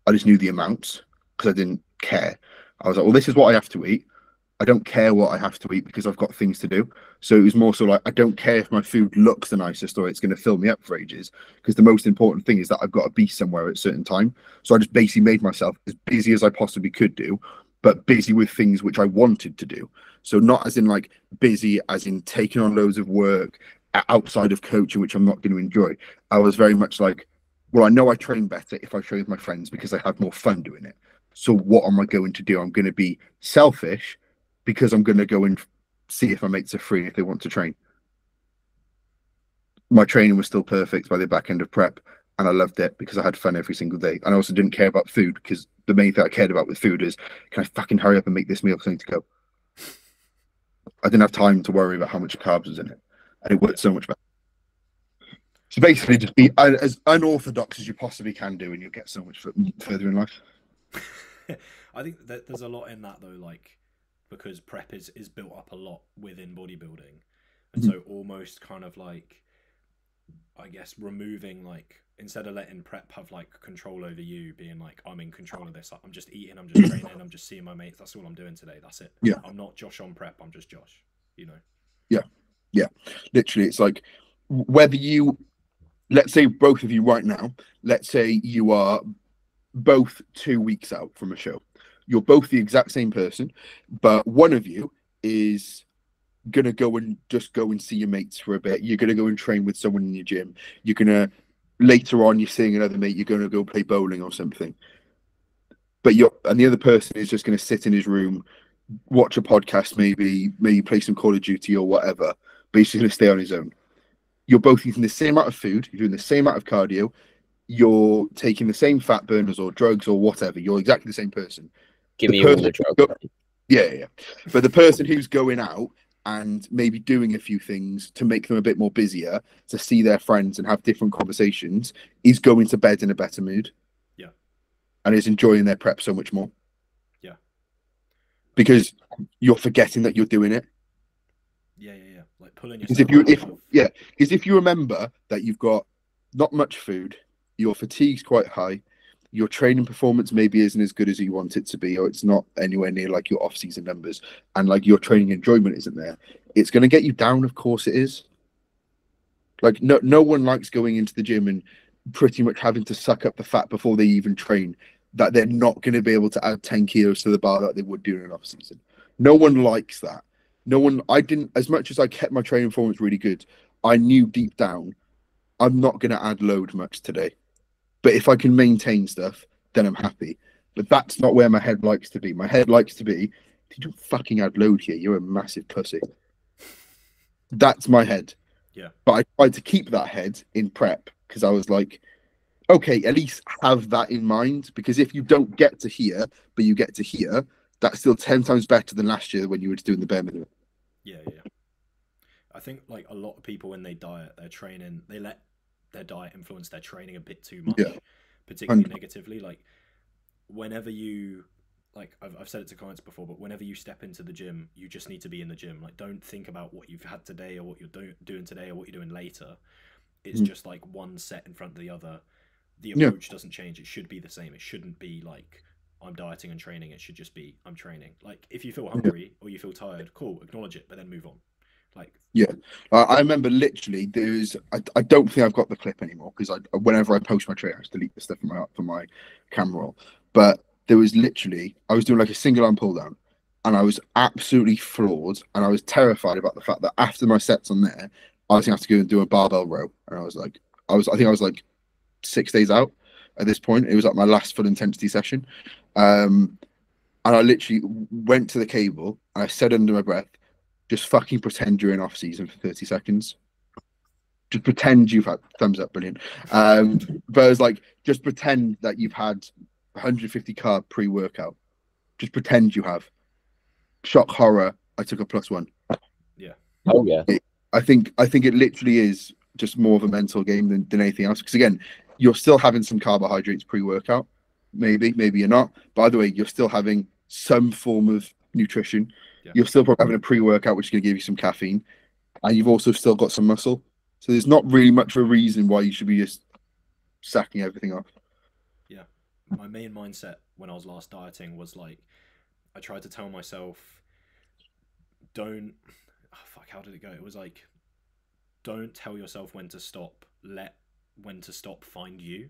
I just knew the amounts because I didn't care. I was like, well, this is what I have to eat. I don't care what I have to eat because I've got things to do. So it was more so like, I don't care if my food looks the nicest or it's going to fill me up for ages, because the most important thing is that I've got to be somewhere at a certain time. So I just basically made myself as busy as I possibly could do, but busy with things which I wanted to do. So not as in like busy as in taking on loads of work outside of coaching, which I'm not going to enjoy. I was very much like, well, I know I train better if I train with my friends because I have more fun doing it. So what am I going to do? I'm going to be selfish because I'm going to go and see if my mates are free if they want to train. my training was still perfect by the back end of prep, and I loved it because I had fun every single day. And I also didn't care about food, because the main thing I cared about with food is, can I fucking hurry up and make this meal because I need to go? I didn't have time to worry about how much carbs was in it, and it worked so much better. So basically, just be as unorthodox as you possibly can do, and you'll get so much further in life. I think that there's a lot in that though, like, because prep is built up a lot within bodybuilding, and so almost kind of like, I guess, removing, like, instead of letting prep have like control over you, being like, I'm in control of this, I'm just eating, I'm just training, I'm just seeing my mates, that's all I'm doing today, that's it. Yeah, I'm not Josh on prep, I'm just Josh, you know. Yeah, literally, it's like, whether you, let's say both of you right now, let's say you are both 2 weeks out from a show, you're both the exact same person, but one of you is gonna go and see your mates for a bit. You're gonna go and train with someone in your gym. You're gonna, later on, you're seeing another mate, you're gonna go play bowling or something. But the other person is just gonna sit in his room, watch a podcast, maybe play some Call of Duty or whatever, but he's just gonna stay on his own. You're both eating the same amount of food, you're doing the same amount of cardio, you're taking the same fat burners or drugs or whatever. You're exactly the same person. Give me all the drugs. Yeah. But the person who's going out and maybe doing a few things to make them a bit more busier, to see their friends and have different conversations, is going to bed in a better mood. Yeah. And is enjoying their prep so much more. Yeah. Because you're forgetting that you're doing it. Yeah. Like pulling Because yourself if you remember that you've got not much food, your fatigue's quite high, your training performance maybe isn't as good as you want it to be, or it's not anywhere near like your off-season numbers, and like your training enjoyment isn't there, it's going to get you down. Of course it is. Like, no one likes going into the gym and pretty much having to suck up the fat before they even train, that they're not going to be able to add 10 kilos to the bar that they would do in an off-season. No one likes that. I didn't, as much as I kept my training performance really good, I knew deep down, I'm not going to add load much today. But if I can maintain stuff, then I'm happy. But that's not where my head likes to be. My head likes to be, if you don't fucking add load here, you're a massive pussy. That's my head. Yeah. But I tried to keep that head in prep, because I was like, okay, at least have that in mind. Because if you don't get to here, but you get to here, that's still 10 times better than last year when you were doing the bare minimum. Yeah. I think like a lot of people, when they diet, they're training, they let their diet influence their training a bit too much, particularly negatively. Like, whenever you, like, I've said it to clients before, but whenever you step into the gym, you just need to be in the gym. Like, don't think about what you've had today or what you're doing today or what you're doing later. It's just like one set in front of the other. The approach doesn't change. It should be the same. It shouldn't be like, I'm dieting and training. It should just be, I'm training. Like, if you feel hungry or you feel tired, cool, acknowledge it, but then move on. Like, I remember literally I don't think I've got the clip anymore, because whenever I post my training, I just delete the stuff from my camera roll. But there was literally, I was doing like a single arm pull down, and I was absolutely floored, and I was terrified about the fact that after my sets on there, I was gonna have to go and do a barbell row, and I think I was like 6 days out at this point. It was like my last full intensity session, and I literally went to the cable and I said under my breath, just fucking pretend you're in off season for 30 seconds. Just pretend you've had thumbs up, brilliant. But it was like, just pretend that you've had 150 carb pre-workout. Just pretend you have. Shock horror, I took a +1. Yeah. Oh yeah. I think it literally is just more of a mental game than anything else. Because again, you're still having some carbohydrates pre-workout. Maybe you're not. By the way, you're still having some form of nutrition. Yeah. You're still probably having a pre-workout, which is going to give you some caffeine, and you've also still got some muscle. So there's not really much of a reason why you should be just sacking everything off. Yeah. My main mindset when I was last dieting was like, I tried to tell myself, how did it go? It was like, don't tell yourself when to stop. Let when to stop find you.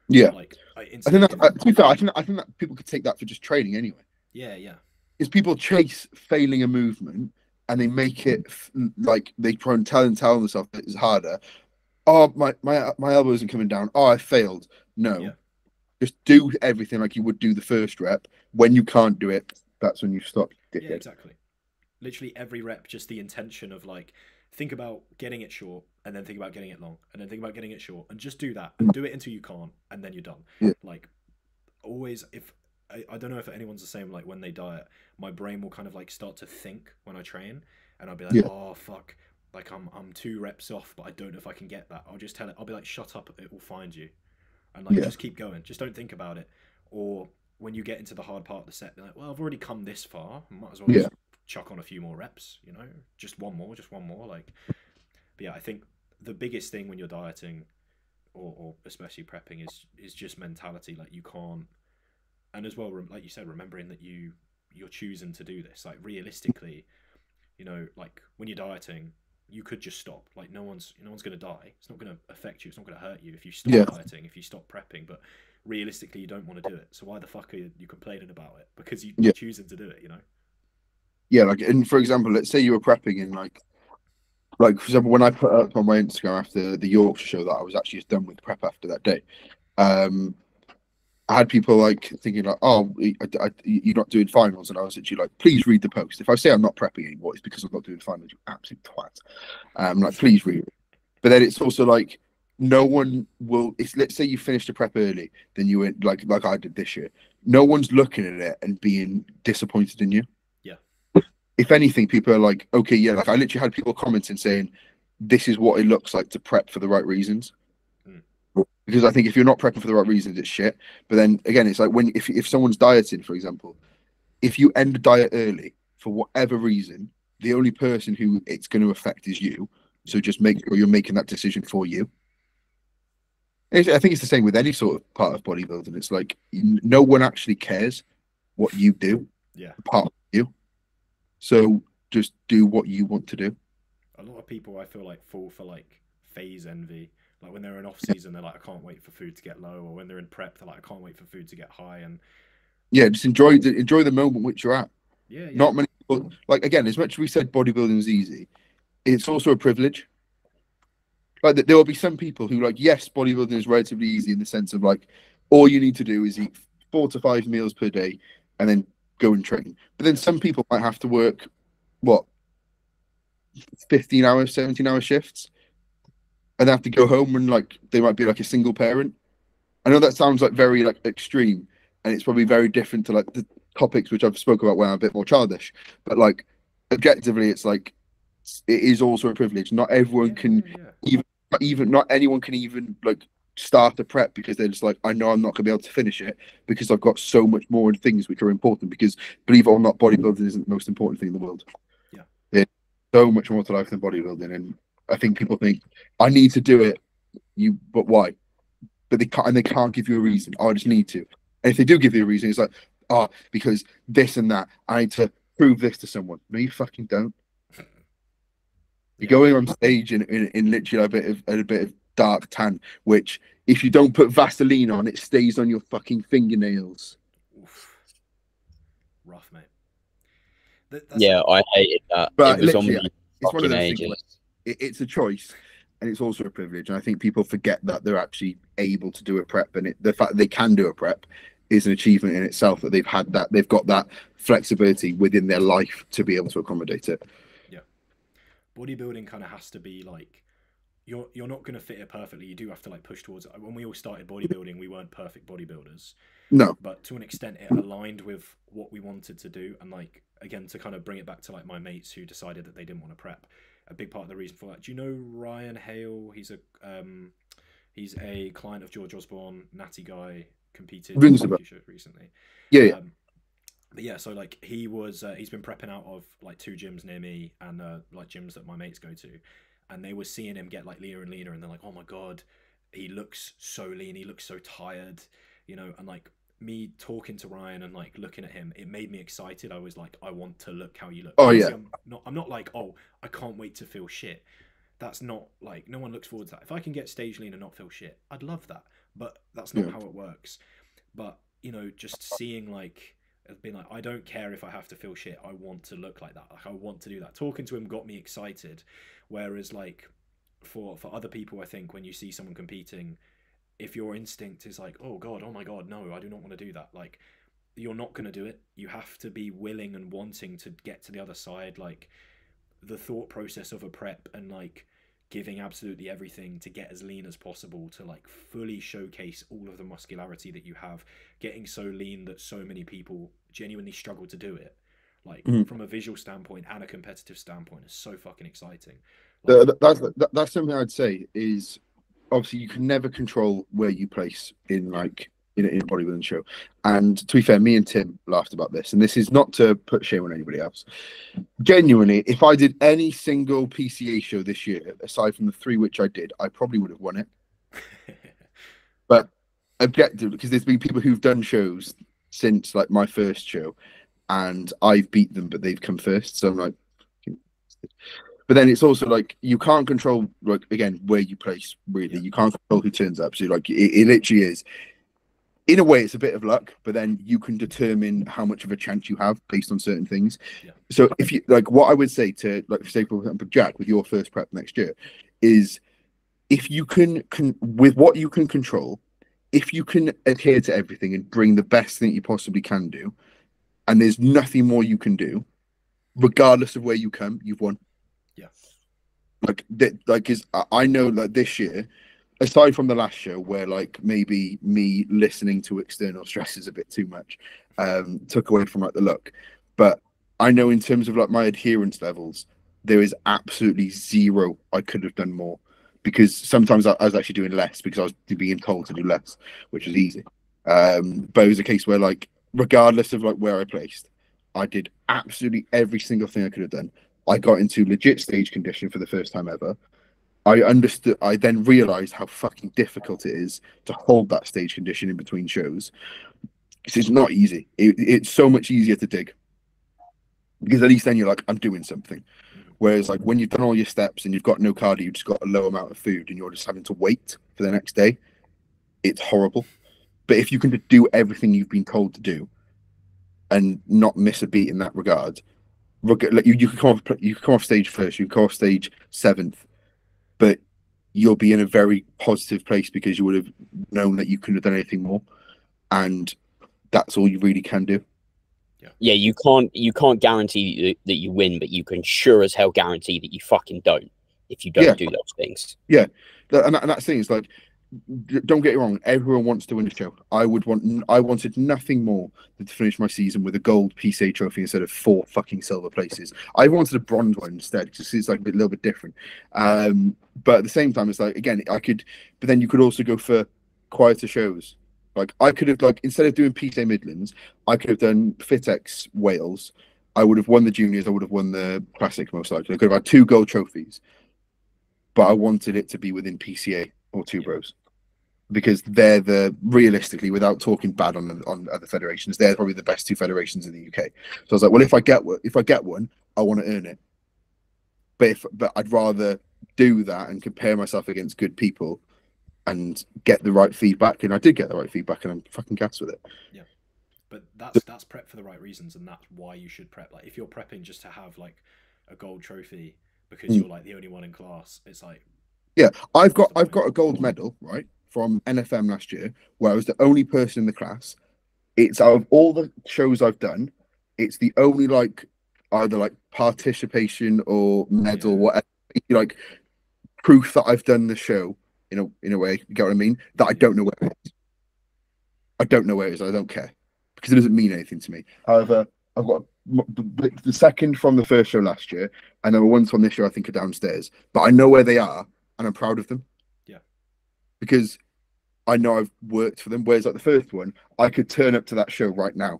Yeah. Like, I think that, to be fair, I think that people could take that for just training anyway. Yeah. Is people chase failing a movement and they make it like they try and tell themselves that it's harder. Oh, my elbow isn't coming down. Oh, I failed. No, just do everything like you would do the first rep. When you can't do it, that's when you stop. Yeah, exactly. Literally every rep, just the intention of like think about getting it short, and then think about getting it long, and then think about getting it short, and just do that, and do it until you can't, and then you're done. Yeah. Like, always, if I don't know if anyone's the same, like when they diet, my brain will kind of like start to think when I train, and I'll be like, Yeah. oh fuck, like I'm 2 reps off, but I don't know if I can get that. I'll just tell it, I'll be like, shut up, it will find you, and like Yeah. just keep going, just don't think about it. Or when you get into the hard part of the set, they're like, well, I've already come this far, might as well Yeah. just chuck on a few more reps, you know, just one more. Like, but yeah, I think the biggest thing when you're dieting, or especially prepping, is just mentality. Like, you can't, and as well, like you said, remembering that you're choosing to do this. Like, realistically, you know, like when you're dieting, you could just stop. Like, no one's gonna die. It's not gonna affect you. It's not gonna hurt you if you stop Yeah. dieting, if you stop prepping. But realistically, you don't want to do it. So why the fuck are you complaining about it? Because Yeah. you're choosing to do it. You know. Yeah, like, and for example, let's say you were prepping and like for example, when I put up on my Instagram after the Yorkshire show that I was actually just done with prep after that day, I had people like thinking like, oh, you're not doing finals, and I was actually like, please read the post. If I say I'm not prepping anymore, it's because I'm not doing finals. You absolute twat. Like, please read it. But then it's also like, no one will. It's, let's say you finished the prep early, then you went like I did this year. No one's looking at it and being disappointed in you. Yeah. If anything, people are like, okay, yeah. Like, I literally had people commenting saying, this is what it looks like to prep for the right reasons. Because I think if you're not prepping for the right reasons, it's shit. But then again, it's like when if someone's dieting, for example, if you end a diet early for whatever reason, the only person who it's going to affect is you. So just make sure you're making that decision for you. I think it's the same with any sort of part of bodybuilding. It's like no one actually cares what you do. Yeah. Part of you. So just do what you want to do. A lot of people, I feel like, fall for like phase envy. Like when they're in off season, they're like, I can't wait for food to get low, or when they're in prep, they're like, I can't wait for food to get high. And yeah, just enjoy the moment which you're at. yeah. Not many people, like, again, as much as we said bodybuilding is easy, it's also a privilege. Like, there will be some people who, like, yes, bodybuilding is relatively easy in the sense of like all you need to do is eat 4 to 5 meals per day and then go and train. But then some people might have to work what 15 hours, 17-hour shifts, and they have to go home, and like they might be like a single parent. I know that sounds like very like extreme, and it's probably very different to like the topics which I've spoken about when I'm a bit more childish. But like objectively, it's like it is also a privilege. Not everyone can even not anyone can even like start a prep because they're just like, I know I'm not gonna be able to finish it because I've got so much more things which are important. Because believe it or not, bodybuilding isn't the most important thing in the world. Yeah. There's so much more to life than bodybuilding, and I think people think I need to do it. But why? But they can't give you a reason. Oh, I just need to. And if they do give you a reason, it's like, oh, because this and that. I need to prove this to someone. No, you fucking don't. You're going on stage in literally a bit of dark tan, which if you don't put Vaseline on, it stays on your fucking fingernails. Oof. Rough, mate. That's yeah, I hated that. But It was on literally, me it's one of those ages. things. Like, it's a choice, and it's also a privilege. And I think people forget that they're actually able to do a prep, and the fact that they can do a prep is an achievement in itself. That they've got that flexibility within their life to be able to accommodate it. Yeah. Bodybuilding kind of has to be like, you're not going to fit it perfectly. You do have to like push towards it. When we all started bodybuilding, we weren't perfect bodybuilders. No. But to an extent, it aligned with what we wanted to do. And like, again, to kind of bring it back to like my mates who decided that they didn't want to prep. A big part of the reason for that. Do you know Ryan Hale? He's a client of George Osborne, natty guy, competed in a few shows recently. Yeah. But yeah, so like he's been prepping out of like 2 gyms near me, and like gyms that my mates go to, and they were seeing him get like leaner and leaner, and they're like, oh my god, he looks so lean, he looks so tired, you know. And like me talking to Ryan and like looking at him, it made me excited. I was like, I want to look how you look. Oh obviously, yeah. I'm not like, oh, I can't wait to feel shit. That's not like, no one looks forward to that. If I can get stage lean and not feel shit, I'd love that. But that's not how it works. But you know, just seeing like, being like, I don't care if I have to feel shit. I want to look like that. Like, I want to do that. Talking to him got me excited. Whereas like for other people, I think when you see someone competing, if your instinct is like, oh god, oh my god, no, I do not want to do that, like, you're not going to do it. You have to be willing and wanting to get to the other side. Like, the thought process of a prep and like giving absolutely everything to get as lean as possible to like fully showcase all of the muscularity that you have, getting so lean that so many people genuinely struggle to do it, like from a visual standpoint and a competitive standpoint, is so fucking exciting. Like, That's something I'd say is obviously you can never control where you place in like in a bodybuilding show. And to be fair, me and Tim laughed about this, and this is not to put shame on anybody else. Genuinely, if I did any single PCA show this year, aside from the 3 which I did, I probably would have won it. But objective, because there's been people who've done shows since like my first show, and I've beat them, but they've come first. So I'm like, but then it's also like you can't control, like, again, where you place. Really, you can't control who turns up. So like it literally is. In a way, it's a bit of luck, but then you can determine how much of a chance you have based on certain things. So if you like, what I would say to, like, say for example, Jack, with your first prep next year, is if you can with what you can control, if you can adhere to everything and bring the best thing you possibly can do, and there's nothing more you can do, regardless of where you come, you've won. Yeah. Like that, like, is I know that this year, aside from the last show where like maybe me listening to external stresses a bit too much took away from like the look, but I know in terms of like my adherence levels, there is absolutely zero I could have done more, because sometimes I was actually doing less because I was being told to do less, which was easy. But it was a case where like regardless of like where I placed, I did absolutely every single thing I could have done. I got into legit stage condition for the first time ever. I understood. I then realized how fucking difficult it is to hold that stage condition in between shows. Because it's not easy. It's so much easier to dig, because at least then you're like, I'm doing something. Whereas like when you've done all your steps and you've got no cardio, you've just got a low amount of food and you're just having to wait for the next day, it's horrible. But if you can do everything you've been told to do and not miss a beat in that regard, like you can come off stage first, you can come off stage 7th, but you'll be in a very positive place because you would have known that you couldn't have done anything more, and that's all you really can do. Yeah, you can't guarantee that you win, but you can sure as hell guarantee that you fucking don't if you don't do those things. Yeah, and that's the thing. It's like, don't get it wrong. Everyone wants to win a show. I wanted nothing more than to finish my season with a gold PCA trophy instead of 4 fucking silver places. I wanted a bronze one instead, because it's like a little bit different. But at the same time, it's like, again, I could, but then you could also go for quieter shows. Like I could have, like, instead of doing PCA Midlands, I could have done Fitex Wales. I would have won the juniors. I would have won the classic most likely. I could have had 2 gold trophies, but I wanted it to be within PCA or 2 Bros, because they're realistically, without talking bad on other federations, they're probably the best 2 federations in the UK. So I was like, well, if I get one, I want to earn it. But I'd rather do that and compare myself against good people and get the right feedback, and I did get the right feedback, and I'm fucking gassed with it. Yeah, but that's prep for the right reasons, and that's why you should prep. Like if you're prepping just to have like a gold trophy because you're like the only one in class, it's like, yeah, I've got a gold medal, right, from NFM last year, where I was the only person in the class. It's out of all the shows I've done, it's the only like either like participation or medal, whatever, like proof that I've done the show in a way. You get what I mean? That I don't know where it is. I don't know where it is. I don't care, because it doesn't mean anything to me. However, I've got the second from the first show last year, and then the ones from this year I think are downstairs. But I know where they are, and I'm proud of them. Yeah, because I know I've worked for them. Whereas like the first one, I could turn up to that show right now,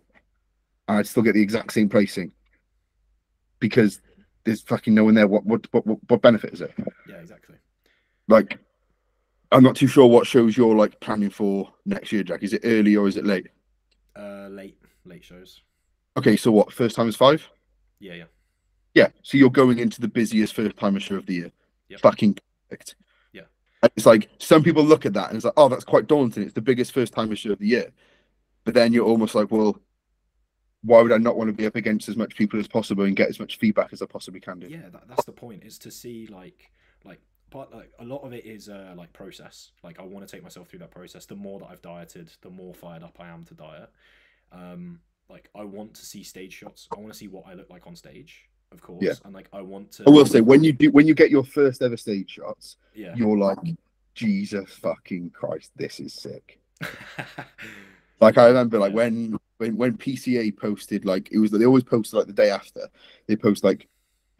and I'd still get the exact same placing, because there's fucking no one there. What benefit is it? Yeah, exactly. Like, I'm not too sure what shows you're like planning for next year, Jack. Is it early or is it late? Late shows. Okay, so what? First time is 5? Yeah. Yeah. So you're going into the busiest first timer show of the year. Yep. Fucking perfect. Yeah. And it's like some people look at that and it's like, oh, that's quite daunting. It's the biggest first timer show of the year. But then you're almost like, well, why would I not want to be up against as much people as possible and get as much feedback as I possibly can do? Yeah, that's the point. Is to see but like a lot of it is like process. Like I want to take myself through that process. The more that I've dieted, the more fired up I am to diet. Like I want to see stage shots. I want to see what I look like on stage. of course. Yeah. And like I want to. I will say when you get your first ever stage shots, Yeah. you're like, Jesus fucking Christ, this is sick. Like I remember like when PCA posted, like it was, they always posted like the day after, they post like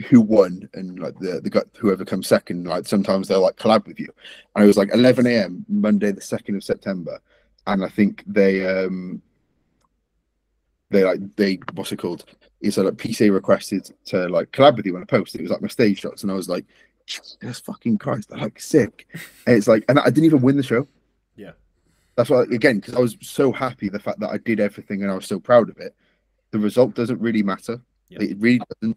who won, and like the guy, whoever comes second, like sometimes they'll like collab with you. And it was like 11 a.m. Monday the 2nd of September, and I think they what's it called? It's like PCA requested to like collab with you on a post. It was like my stage shots, and I was like, Jesus fucking Christ, they're like sick. And it's like, and I didn't even win the show. Yeah. That's why, again, because I was so happy the fact that I did everything and I was so proud of it. The result doesn't really matter. Yeah. It really doesn't.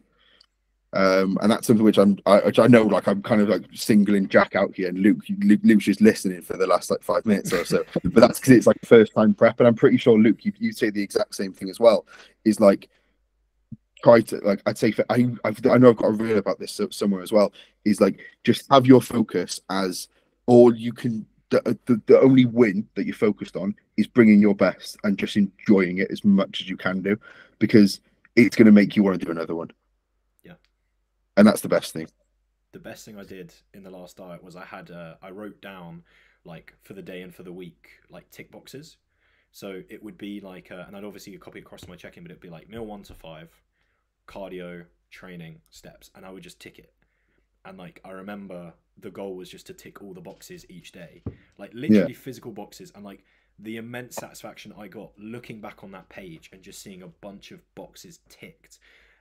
And that's something which I know, like I'm kind of like singling Jack out here, and Luke's just listening for the last like 5 minutes or so. But that's because it's like first time prep, and I'm pretty sure Luke, you say the exact same thing as well. Is like try to, like, I'd say I know I've got a reel about this somewhere as well. Is like just have your focus as all you can. The only win that you're focused on is bringing your best and just enjoying it as much as you can do, because it's going to make you want to do another one. Yeah. And that's the best thing. The best thing I did in the last diet was I wrote down like for the day and for the week, like tick boxes. So it would be like, and I'd obviously copy it across to my check-in, but it'd be like meal 1 to 5, cardio, training, steps, and I would just tick it. And like I remember the goal was just to tick all the boxes each day, like literally physical boxes, and like the immense satisfaction I got looking back on that page and just seeing a bunch of boxes ticked.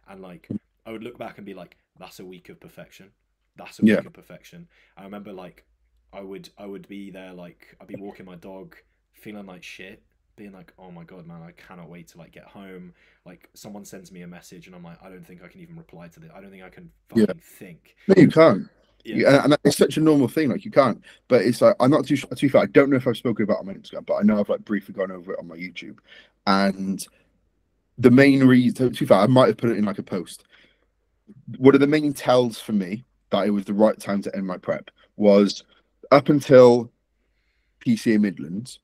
And like I would look back and be like, that's a week of perfection. That's a week of perfection. I remember like I would be there, like I'd be walking my dog feeling like shit, being like, oh my god, man, I cannot wait to like get home. Like someone sends me a message and I'm like, I don't think I can even reply to this. I don't think I can fucking think. No, you can't. Yeah. And it's such a normal thing, like you can't. But it's like, I'm not too fair. I don't know if I've spoken about it on my Instagram, but I know I've like briefly gone over it on my YouTube. And the main reason, to be fair, I might have put it in like a post. One of the main tells for me that it was the right time to end my prep was up until PCA Midlands,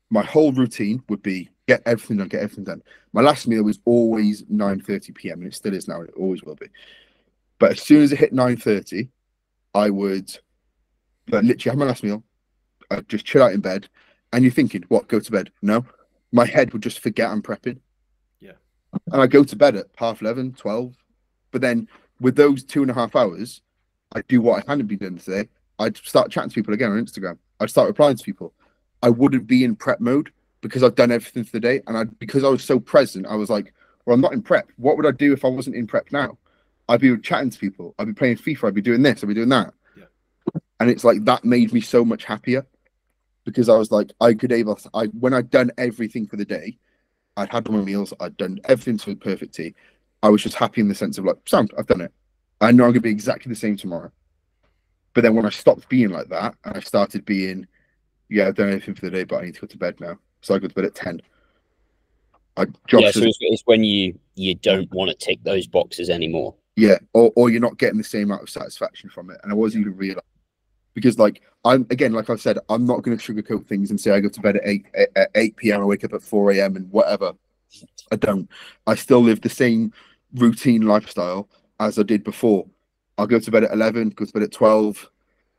my whole routine would be get everything done. My last meal was always 9:30 p.m. and it still is now, and it always will be. But as soon as it hit 9:30, I would like, literally have my last meal. I'd just chill out in bed. And you're thinking, what, go to bed? No. My head would just forget I'm prepping. Yeah. And I go to bed at 11:30, 12. But then with those 2.5 hours, I'd do what I hadn't been doing today. I'd start chatting to people again on Instagram. I'd start replying to people. I wouldn't be in prep mode because I've done everything for the day. And because I was so present, I was like, well, I'm not in prep. What would I do if I wasn't in prep now? I'd be chatting to people. I'd be playing FIFA. I'd be doing this. I'd be doing that. Yeah. And it's like that made me so much happier because I was like, when I'd done everything for the day, I'd had all my meals, I'd done everything to a perfect T. I was just happy in the sense of like, sound, I've done it. I know I'm gonna be exactly the same tomorrow. But then when I stopped being like that and I started being, yeah, I've done everything for the day, but I need to go to bed now. So I go to bed at 10. So it's when you don't want to tick those boxes anymore. Yeah, or you're not getting the same amount of satisfaction from it. And I wasn't even realizing, because like like I've said, I'm not going to sugarcoat things and say I go to bed at 8 p.m. I wake up at 4 a.m. and whatever. I don't. I still live the same routine lifestyle as I did before. I'll go to bed at 11, go to bed at 12.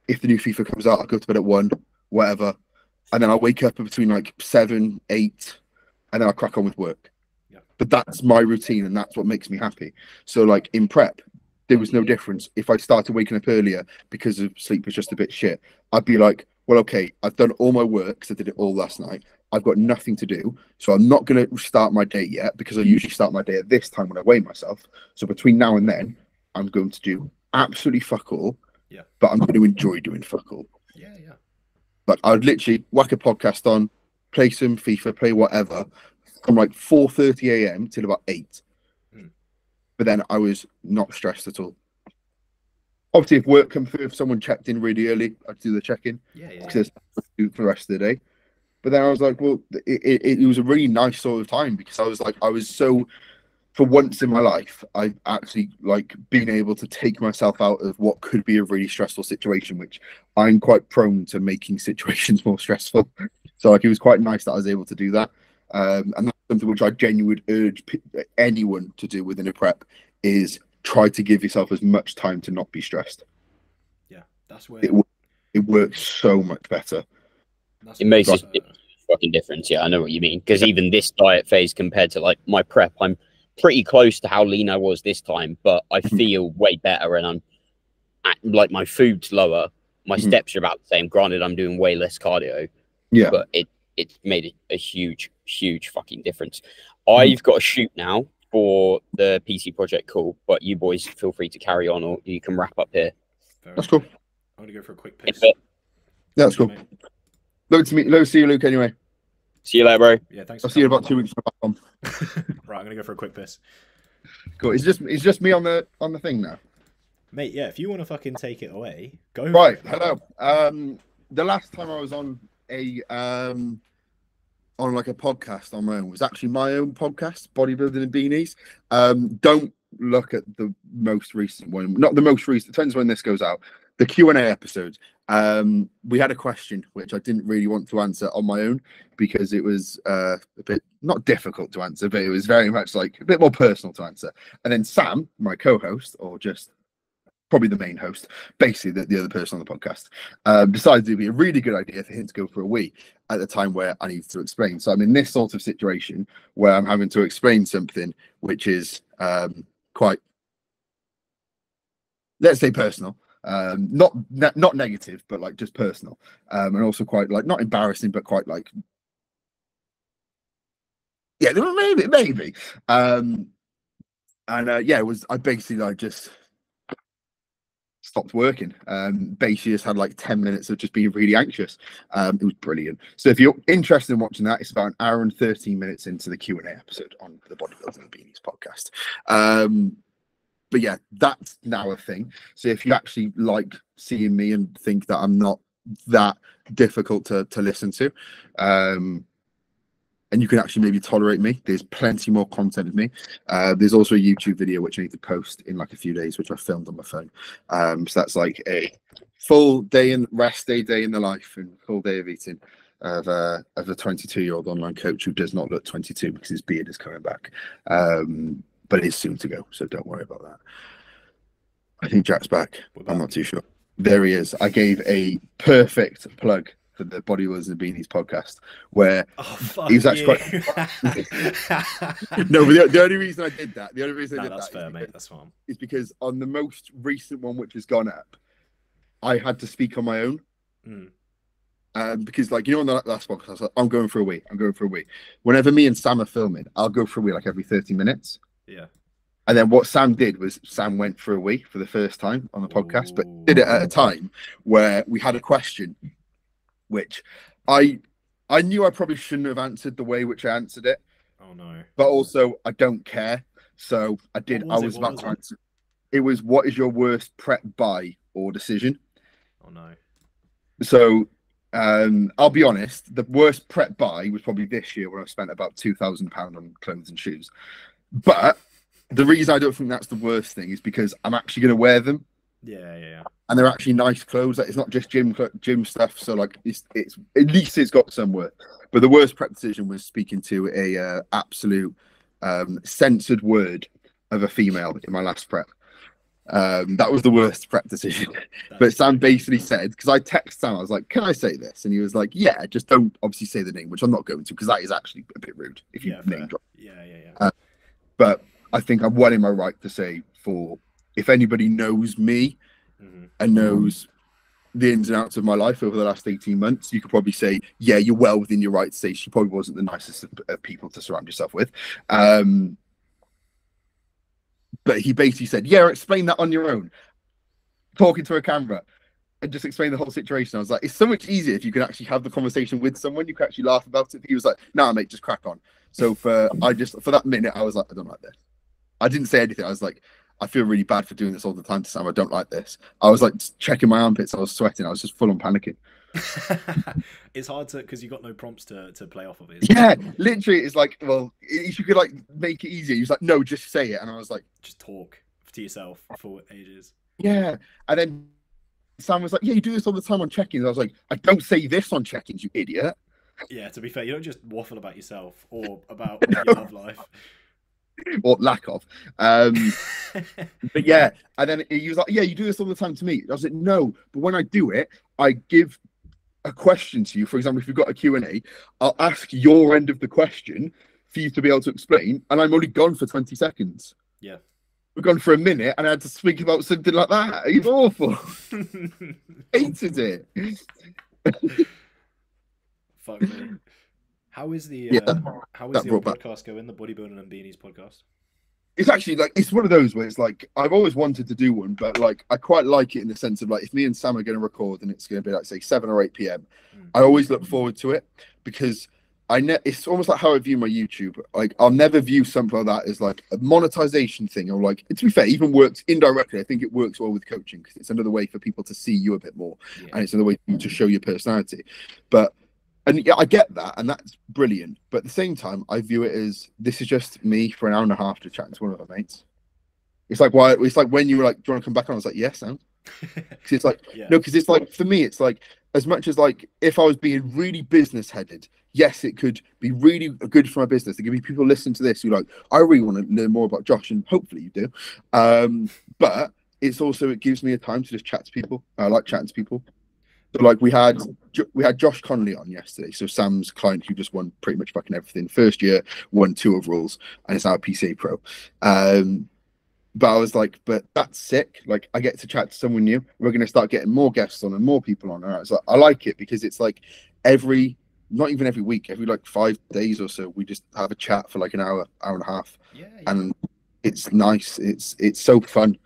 If the new FIFA comes out, I'll go to bed at 1, whatever. And then I'll wake up between like 7, 8, and then I'll crack on with work. But that's my routine and that's what makes me happy. So like in prep, there was no difference. If I started waking up earlier because of sleep was just a bit shit, I'd be like, well, okay, I've done all my work because I did it all last night. I've got nothing to do. So I'm not going to start my day yet because I usually start my day at this time when I weigh myself. So between now and then, I'm going to do absolutely fuck all. Yeah. But I'm going to enjoy doing fuck all. Yeah. Like I'd literally whack a podcast on, play some FIFA, play whatever, from like 4:30 a.m. till about 8. But then I was not stressed at all. Obviously, if work come through, if someone checked in really early, I'd do the check-in. Because do for the rest of the day. But then I was like, well, it was a really nice sort of time because I was so, for once in my life, I've actually like been able to take myself out of what could be a really stressful situation, which I'm quite prone to making situations more stressful. So like it was quite nice that I was able to do that. And that's something which I genuinely urge anyone to do within a prep is try to give yourself as much time to not be stressed. Yeah, that's where it works so much better. It makes a fucking difference. Yeah, I know what you mean. Because even this diet phase compared to like my prep, I'm pretty close to how lean I was this time, but I feel way better, and I'm like, my food's lower, my steps are about the same. Granted, I'm doing way less cardio. Yeah, but it's made a huge fucking difference. I've got a shoot now for the PC project call, but you boys feel free to carry on, or you can wrap up here. That's cool. I'm gonna go for a quick piss. Yeah, that's cool. Love to see you, Luke. Anyway, see you later, bro. Yeah, thanks. I'll see you in about 2 weeks. Right, I'm gonna go for a quick piss. Cool. It's just me on the thing now, mate. Yeah, if you want to fucking take it away, go. Right. Hello. The last time I was on like a podcast on my own was actually my own podcast, Bodybuilding and Beanies. Don't look at the most recent one. Not the most recent. Depends when this goes out. The Q&A episode. We had a question which I didn't really want to answer on my own because it was a bit not difficult to answer, but it was very much like a bit more personal to answer. And then Sam, my co-host, or just probably the main host, basically the other person on the podcast, decided it would be a really good idea for him to go for a wee at the time where I needed to explain. So I'm in this sort of situation where I'm having to explain something which is quite, let's say, personal. Not negative, but like just personal, and also quite like not embarrassing, but quite like, yeah, maybe. Yeah, it was. I basically like just stopped working. Basically just had like 10 minutes of just being really anxious. It was brilliant. So if you're interested in watching that, it's about an hour and 13 minutes into the Q&A episode on the Bodybuilding and Beanies podcast. But yeah, that's now a thing. So if you actually like seeing me and think that I'm not that difficult to listen to, and you can actually maybe tolerate me, there's plenty more content of me. There's also a YouTube video which I need to post in like a few days, which I filmed on my phone. So that's like a full day in rest day in the life and full day of eating of a 22-year-old online coach who does not look 22 because his beard is coming back. But it's soon to go, so don't worry about that. I think Jack's back. I'm not too sure. There he is. I gave a perfect plug for the Bodybuilders and Beanies podcast, where he's actually quite... No, but the only reason I did that, that's fair, mate. That's fine. Is because on the most recent one, which has gone up, I had to speak on my own. Because, like, you know, on the last podcast, I was like, I'm going for a wee. Whenever me and Sam are filming, I'll go for a wee like every 30 minutes. Yeah. And then what Sam did was Sam went for a wee for the first time on the podcast, but did it at a time where we had a question, which I knew I probably shouldn't have answered the way which I answered it. Oh no. But also I don't care. So I did. I was about to answer. It was, what is your worst prep buy or decision? Oh no. So I'll be honest, the worst prep buy was probably this year, where I spent about £2,000 on clothes and shoes. But the reason I don't think that's the worst thing is because I'm actually going to wear them. Yeah. And they're actually nice clothes. Like, it's not just gym stuff. So like it's at least it's got somewhere. But the worst prep decision was speaking to a absolute censored word of a female in my last prep. That was the worst prep decision. But Sam basically said, because I texted Sam, I was like, can I say this? And he was like, yeah, just don't obviously say the name, which I'm not going to, because that is actually a bit rude if you name drop. Yeah. But I think I'm well in my right to say, for if anybody knows me and knows the ins and outs of my life over the last 18 months, you could probably say, yeah, you're well within your right to say she probably wasn't the nicest of people to surround yourself with. But he basically said, yeah, explain that on your own, talking to a camera, and just explain the whole situation. I was like, it's so much easier if you can actually have the conversation with someone. You can actually laugh about it. He was like, nah, mate, just crack on. So for that minute, I was like, I don't like this. I didn't say anything. I was like, I feel really bad for doing this all the time to Sam. I don't like this. I was like checking my armpits. I was sweating. I was just full on panicking. It's hard to, because you got no prompts to play off of it. Yeah, literally. It's like, well, if you could like make it easier. He was like, no, just say it. And I was like, just talk to yourself for ages. Yeah. And then Sam was like, yeah, you do this all the time on check-ins. I was like, I don't say this on check-ins, you idiot. Yeah, to be fair, you don't just waffle about yourself or about your love life. or lack of. But yeah, and then he was like, "Yeah, you do this all the time to me." I was like, "No, but when I do it, I give a question to you. For example, if you've got a Q&A, I'll ask your end of the question for you to be able to explain, and I'm only gone for 20 seconds. Yeah. We've gone for a minute, and I had to speak about something like that. It's awful. Hated it. Fuck me. How is the Yeah, how is that the brought old back. podcast going? The bodybuilding and beanies podcast. It's actually like it's one of those where it's like I've always wanted to do one, but like I quite like it in the sense of like if me and Sam are going to record and it's going to be like say 7 or 8 p.m. I always look forward to it because it's almost like how I view my YouTube. Like I'll never view something like that as like a monetization thing or like to be fair, even works indirectly. I think it works well with coaching because it's another way for people to see you a bit more, and it's another way for you to show your personality. But and yeah, I get that, and that's brilliant. But at the same time, I view it as this is just me for an hour and a half to chat to one of my mates. It's like why? It's like when you were like, "Do you want to come back on?" I was like, "Yes, Sam." Because it's like no, because it's like for me, it's like as much as like if I was being really business headed, yes, it could be really good for my business. There could be people listening to this who like, I really want to learn more about Josh, and hopefully you do. But it's also it gives me a time to just chat to people. I like chatting to people. So like we had Josh Connolly on yesterday. So Sam's client who just won pretty much fucking everything. First year, won 2 overalls, and is now a PCA pro. But I was like, but that's sick. Like I get to chat to someone new. We're going to start getting more guests on and more people on. And I was like, I like it because it's like not even every week, every like 5 days or so, we just have a chat for like an hour and a half. Yeah. And it's nice. It's so fun.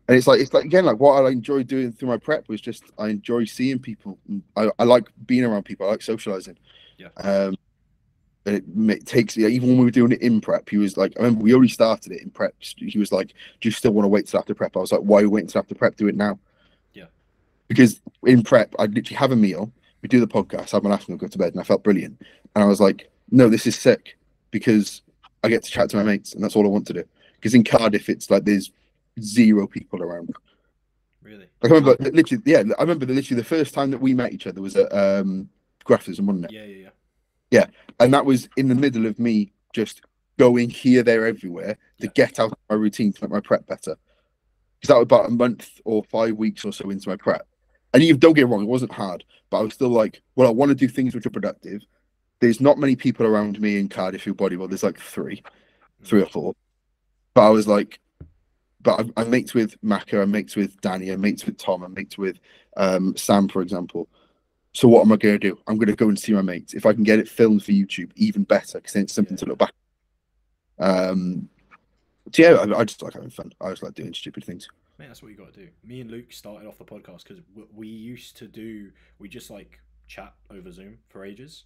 And it's like again, like what I enjoy doing through my prep was just I enjoy seeing people. I like being around people. I like socializing. Yeah. It takes even when we were doing it in prep, he was like, I remember we already started it in prep. He was like, "Do you still want to wait till after prep?" I was like, "Why are you waiting till after prep? Do it now." Yeah. Because in prep, I'd literally have a meal, we do the podcast, have my last meal, go to bed, and I felt brilliant. And I was like, "No, this is sick because I get to chat to my mates, and that's all I want to do." Because in Cardiff, it's like there's 0 people around. Really? I remember literally, I remember literally the first time that we met each other was at Grafton, wasn't it? Yeah. Yeah, and that was in the middle of me just going here, there, everywhere to get out of my routine to make my prep better. Because that was about a month or 5 weeks or so into my prep. And you don't get me wrong, it wasn't hard, but I was still like, well, I want to do things which are productive. There's not many people around me in Cardiff who bodybuild. There's like 3 or 4. But I was like, but I'm mates with Maka, I'm mates with Danny, I'm mates with Tom, I'm mates with Sam, for example. So what am I going to do? I'm going to go and see my mates. If I can get it filmed for YouTube, even better, because then it's something to look back. So yeah, I just like having fun. I just like doing stupid things. Mate, that's what you got to do. Me and Luke started off the podcast because we just like chat over Zoom for ages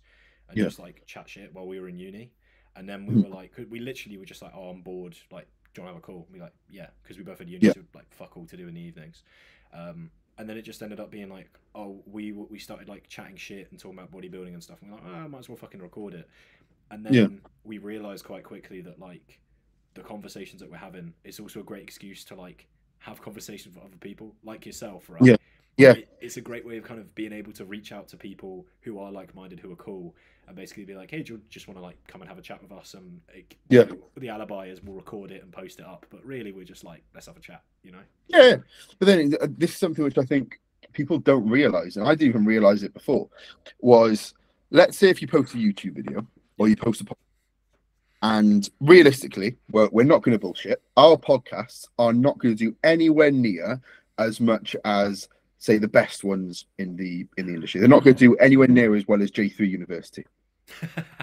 and just like chat shit while we were in uni. And then we were like, we literally were just like, "Oh, I'm bored. Like, do you want to have a call?" We like, yeah, because we both had uni, so like fuck all to do in the evenings. And then it just ended up being like, oh, we started like chatting shit and talking about bodybuilding and stuff. And we're like, oh, I might as well fucking record it. And then we realized quite quickly that like the conversations that we're having, it's also a great excuse to like have conversations with other people like yourself, right? It's a great way of kind of being able to reach out to people who are like-minded, who are cool, and basically be like, hey, do you just want to like come and have a chat with us? And the alibi is we'll record it and post it up, but really we're just like, let's have a chat, you know? Yeah, but then this is something which I think people don't realize, and I didn't even realize it before, was let's say if you post a YouTube video or you post a podcast, and realistically, well, we're not going to bullshit. Our podcasts are not going to do anywhere near as much as say the best ones in the industry. They're not going to do anywhere near as well as J3 University.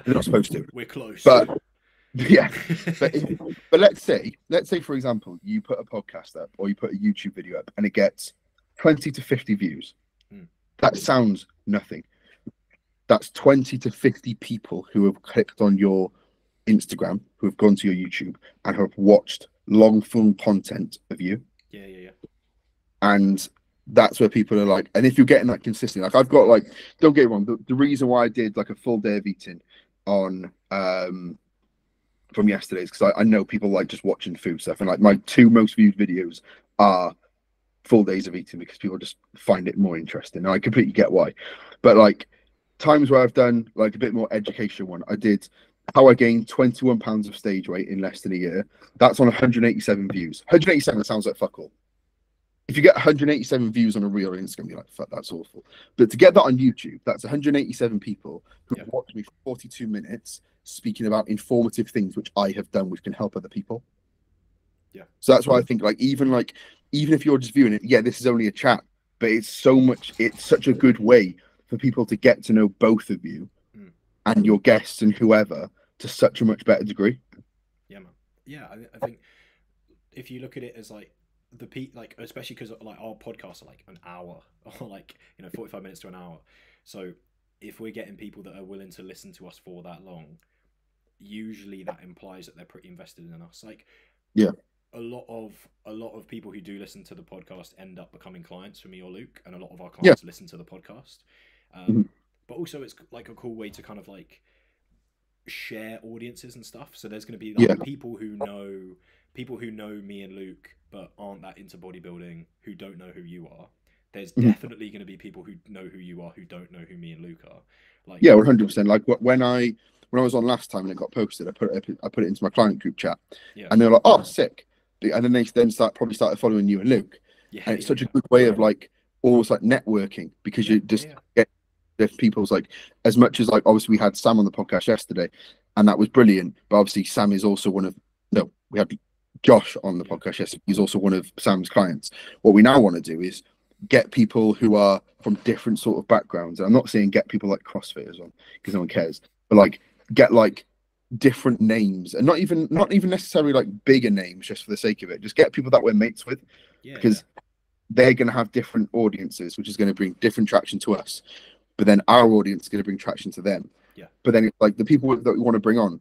They're not supposed to. We're close. But yeah, but let's say for example, you put a podcast up or you put a YouTube video up and it gets 20 to 50 views. That sounds nothing. That's 20 to 50 people who have clicked on your Instagram, who have gone to your YouTube and have watched long form content of you. Yeah. And that's where people are like, and if you're getting that consistently, like I've got like, don't get me wrong, the reason why I did like a full day of eating on from yesterday is because I know people like just watching food stuff, and like my 2 most viewed videos are full days of eating because people just find it more interesting. And I completely get why. But like times where I've done like a bit more education one, I did how I gained 21 pounds of stage weight in less than a year. That's on 187 views. 187 sounds like fuck all. If you get 187 views on a reel, it's going to be like, fuck, that's awful. But to get that on YouTube, that's 187 people who have watched me for 42 minutes speaking about informative things which I have done, which can help other people. Yeah. So that's why I think, even if you're just viewing it, yeah, this is only a chat, but it's such a good way for people to get to know both of you and your guests and whoever to such a much better degree. Yeah, man. Yeah, I think if you look at it as like especially because like our podcasts are like an hour or like 45 minutes to an hour, so if we're getting people that are willing to listen to us for that long, usually that implies that they're pretty invested in us. Like, yeah, a lot of people who do listen to the podcast end up becoming clients for me or Luke, and a lot of our clients listen to the podcast. But also it's like a cool way to kind of like share audiences and stuff. So there's going to be like people who know me and Luke but aren't that into bodybuilding, who don't know who you are. There's definitely going to be people who know who you are who don't know who me and Luke are. Like, yeah, 100%. Like when I was on last time and it got posted, I put it into my client group chat, and they were like, "Oh, sick!" And then they probably started following you and Luke. And it's such a good way of like almost like networking, because you just get people's like, as much as like obviously we had Sam on the podcast yesterday, and that was brilliant. But obviously Sam is also we had Josh on the podcast yesterday. He's also one of Sam's clients. What we now want to do is get people who are from different sort of backgrounds. And I'm not saying get people like CrossFitters on, because no one cares, but like get like different names, and not even necessarily like bigger names just for the sake of it. Just get people that we're mates with, because they're going to have different audiences, which is going to bring different traction to us. But then our audience is going to bring traction to them. Yeah. But then like the people that we want to bring on,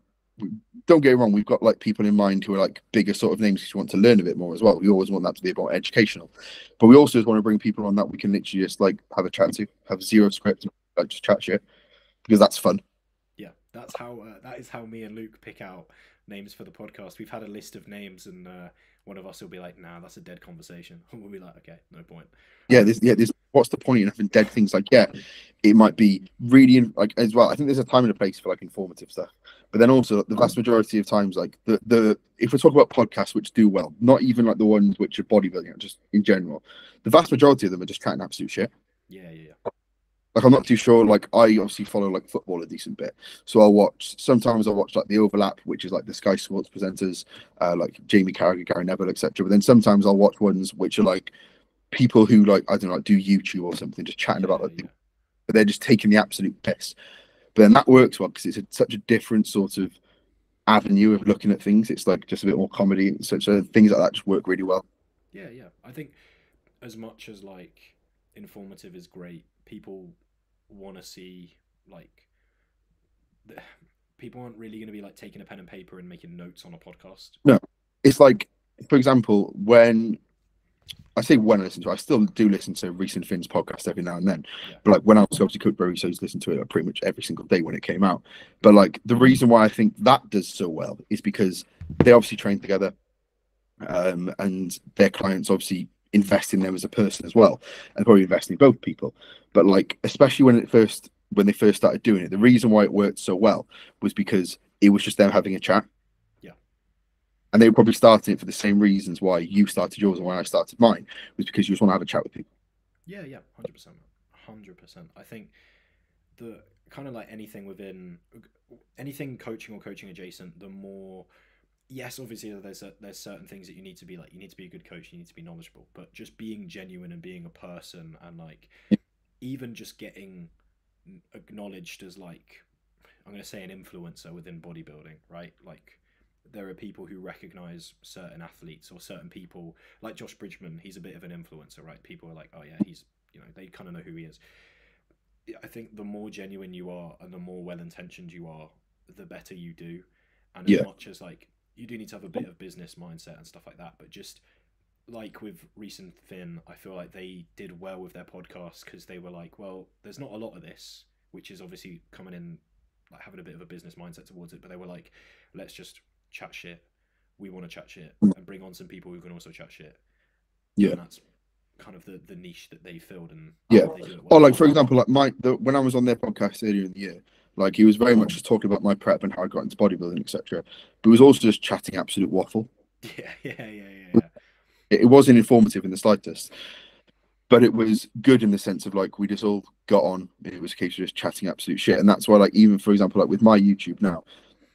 don't get me wrong, we've got like people in mind who are like bigger sort of names because you want to learn a bit more as well. We always want that to be more educational, but we also just want to bring people on that we can literally just like have a chat to, have zero script, like just chat shit, because that's fun. Yeah, that's how that is how me and Luke pick out names for the podcast. We've had a list of names, and one of us will be like, "Nah, that's a dead conversation." We'll be like, "Okay, no point." There's what's the point in having dead things? Like, yeah, it might be really like as well. I think there's a time and a place for like informative stuff, but then also the vast majority of times, like the if we talk about podcasts which do well, not even like the ones which are bodybuilding, just in general, the vast majority of them are just chatting absolute shit. Yeah. Like, I'm not too sure. Like, I obviously follow like football a decent bit, so sometimes I'll watch like the Overlap, which is like the Sky Sports presenters, like Jamie Carragher, Gary Neville, etc. But then sometimes I'll watch ones which are like people who like, I don't know, like do YouTube or something, just chatting about like, but they're just taking the absolute piss. But then that works well because it's such a different sort of avenue of looking at things. It's like just a bit more comedy, and such things like that just work really well. Yeah. I think as much as like informative is great, people want to see like people aren't really going to be like taking a pen and paper and making notes on a podcast. No, it's like, for example, when I still do listen to Recent Finn's podcast every now and then. But like when I was obviously Cook Berry, so I used to listen to it like pretty much every single day when it came out. But like the reason why I think that does so well is because they obviously train together, and their clients obviously invest in them as a person as well, and probably invest in both people. But like, especially when they first started doing it, the reason why it worked so well was because it was just them having a chat. And they were probably starting it for the same reasons why you started yours and why I started mine, was because you just want to have a chat with people. Yeah, 100%. I think the kind of like anything coaching or coaching adjacent, the more, yes, obviously there's certain things that you need to be like, you need to be a good coach, you need to be knowledgeable, but just being genuine and being a person, and like even just getting acknowledged as like, I'm going to say an influencer within bodybuilding, right? Like, there are people who recognize certain athletes or certain people, like Josh Bridgman. He's a bit of an influencer, right? People are like, oh yeah, he's, they kind of know who he is. I think the more genuine you are and the more well-intentioned you are, the better you do. And as much as like, you do need to have a bit of business mindset and stuff like that, but just like with Recent Finn, I feel like they did well with their podcast because they were like, well, there's not a lot of this, which is obviously coming in, like having a bit of a business mindset towards it, but they were like, let's just chat shit. We want to chat shit and bring on some people who can also chat shit. And that's kind of the niche that they filled. And they do it well. Or like, for example, like when I was on their podcast earlier in the year, Like he was very much just talking about my prep and how I got into bodybuilding, etc. But he was also just chatting absolute waffle. Yeah. It wasn't informative in the slightest, but it was good in the sense of like we just all got on. It was a case of just chatting absolute shit, and that's why, like, even for example, like with my YouTube now,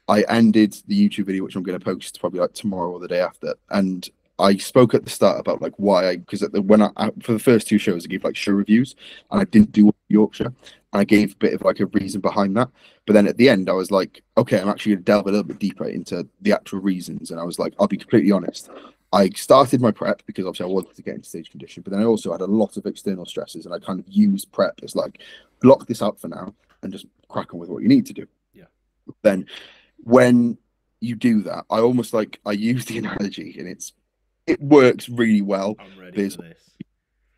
I ended the YouTube video, which I'm going to post probably like tomorrow or the day after, and I spoke at the start about like why I, because when I for the first two shows I gave like show reviews and I didn't do Yorkshire, and I gave a bit of like a reason behind that, but then at the end I was like, okay, I'm actually going to delve a little bit deeper into the actual reasons, and I was like, I'll be completely honest. I started my prep because obviously I wanted to get into stage condition, but then I also had a lot of external stresses, and I kind of used prep as like, block this out for now and just crack on with what you need to do. Yeah. Then when you do that, I almost like I use the analogy, and it works really well. I'm ready for this.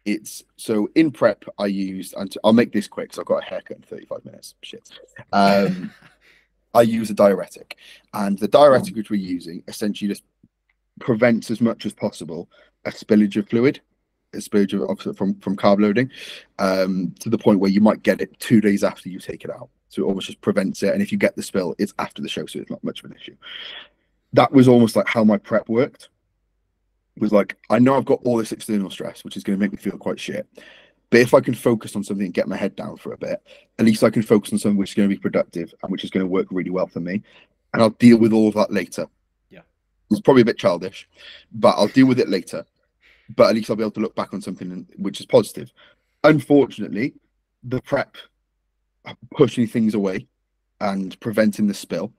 It's so in prep I used, and I'll make this quick because I've got a haircut in 35 minutes. Shit. I use a diuretic, and the diuretic which we're using essentially just prevents as much as possible a spillage of fluid, a spillage of from carb loading, to the point where you might get it 2 days after you take it out. So it almost just prevents it, and if you get the spill, it's after the show, so it's not much of an issue. That was almost like how my prep worked. It was like, I know I've got all this external stress, which is going to make me feel quite shit. But if I can focus on something and get my head down for a bit, at least I can focus on something which is going to be productive and which is going to work really well for me. And I'll deal with all of that later. Yeah. It's probably a bit childish, but I'll deal with it later. But at least I'll be able to look back on something which is positive. Unfortunately, the prep pushing things away and preventing the spill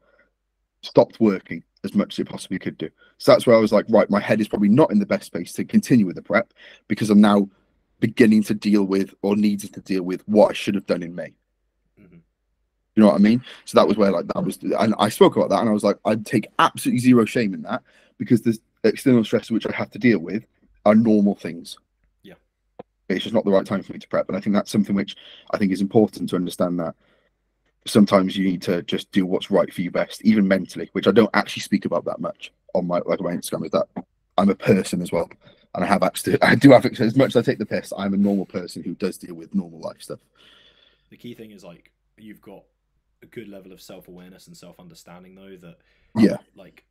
stopped working as much as it possibly could do. So that's where I was like, right, my head is probably not in the best space to continue with the prep, because I'm now beginning to deal with, or needed to deal with, what I should have done in May. Mm-hmm. You know what I mean? So that was where like that was, and I spoke about that, and I was like, I'd take absolutely zero shame in that, because there's external stress which I have to deal with are normal things. Yeah. It's just not the right time for me to prep. And I think that's something which I think is important to understand, that sometimes you need to just do what's right for you best, even mentally, which I don't actually speak about that much on my Instagram, is that I'm a person as well. And I do have, as much as I take the piss, I'm a normal person who does deal with normal life stuff. The key thing is like you've got a good level of self-awareness and self-understanding, though, that like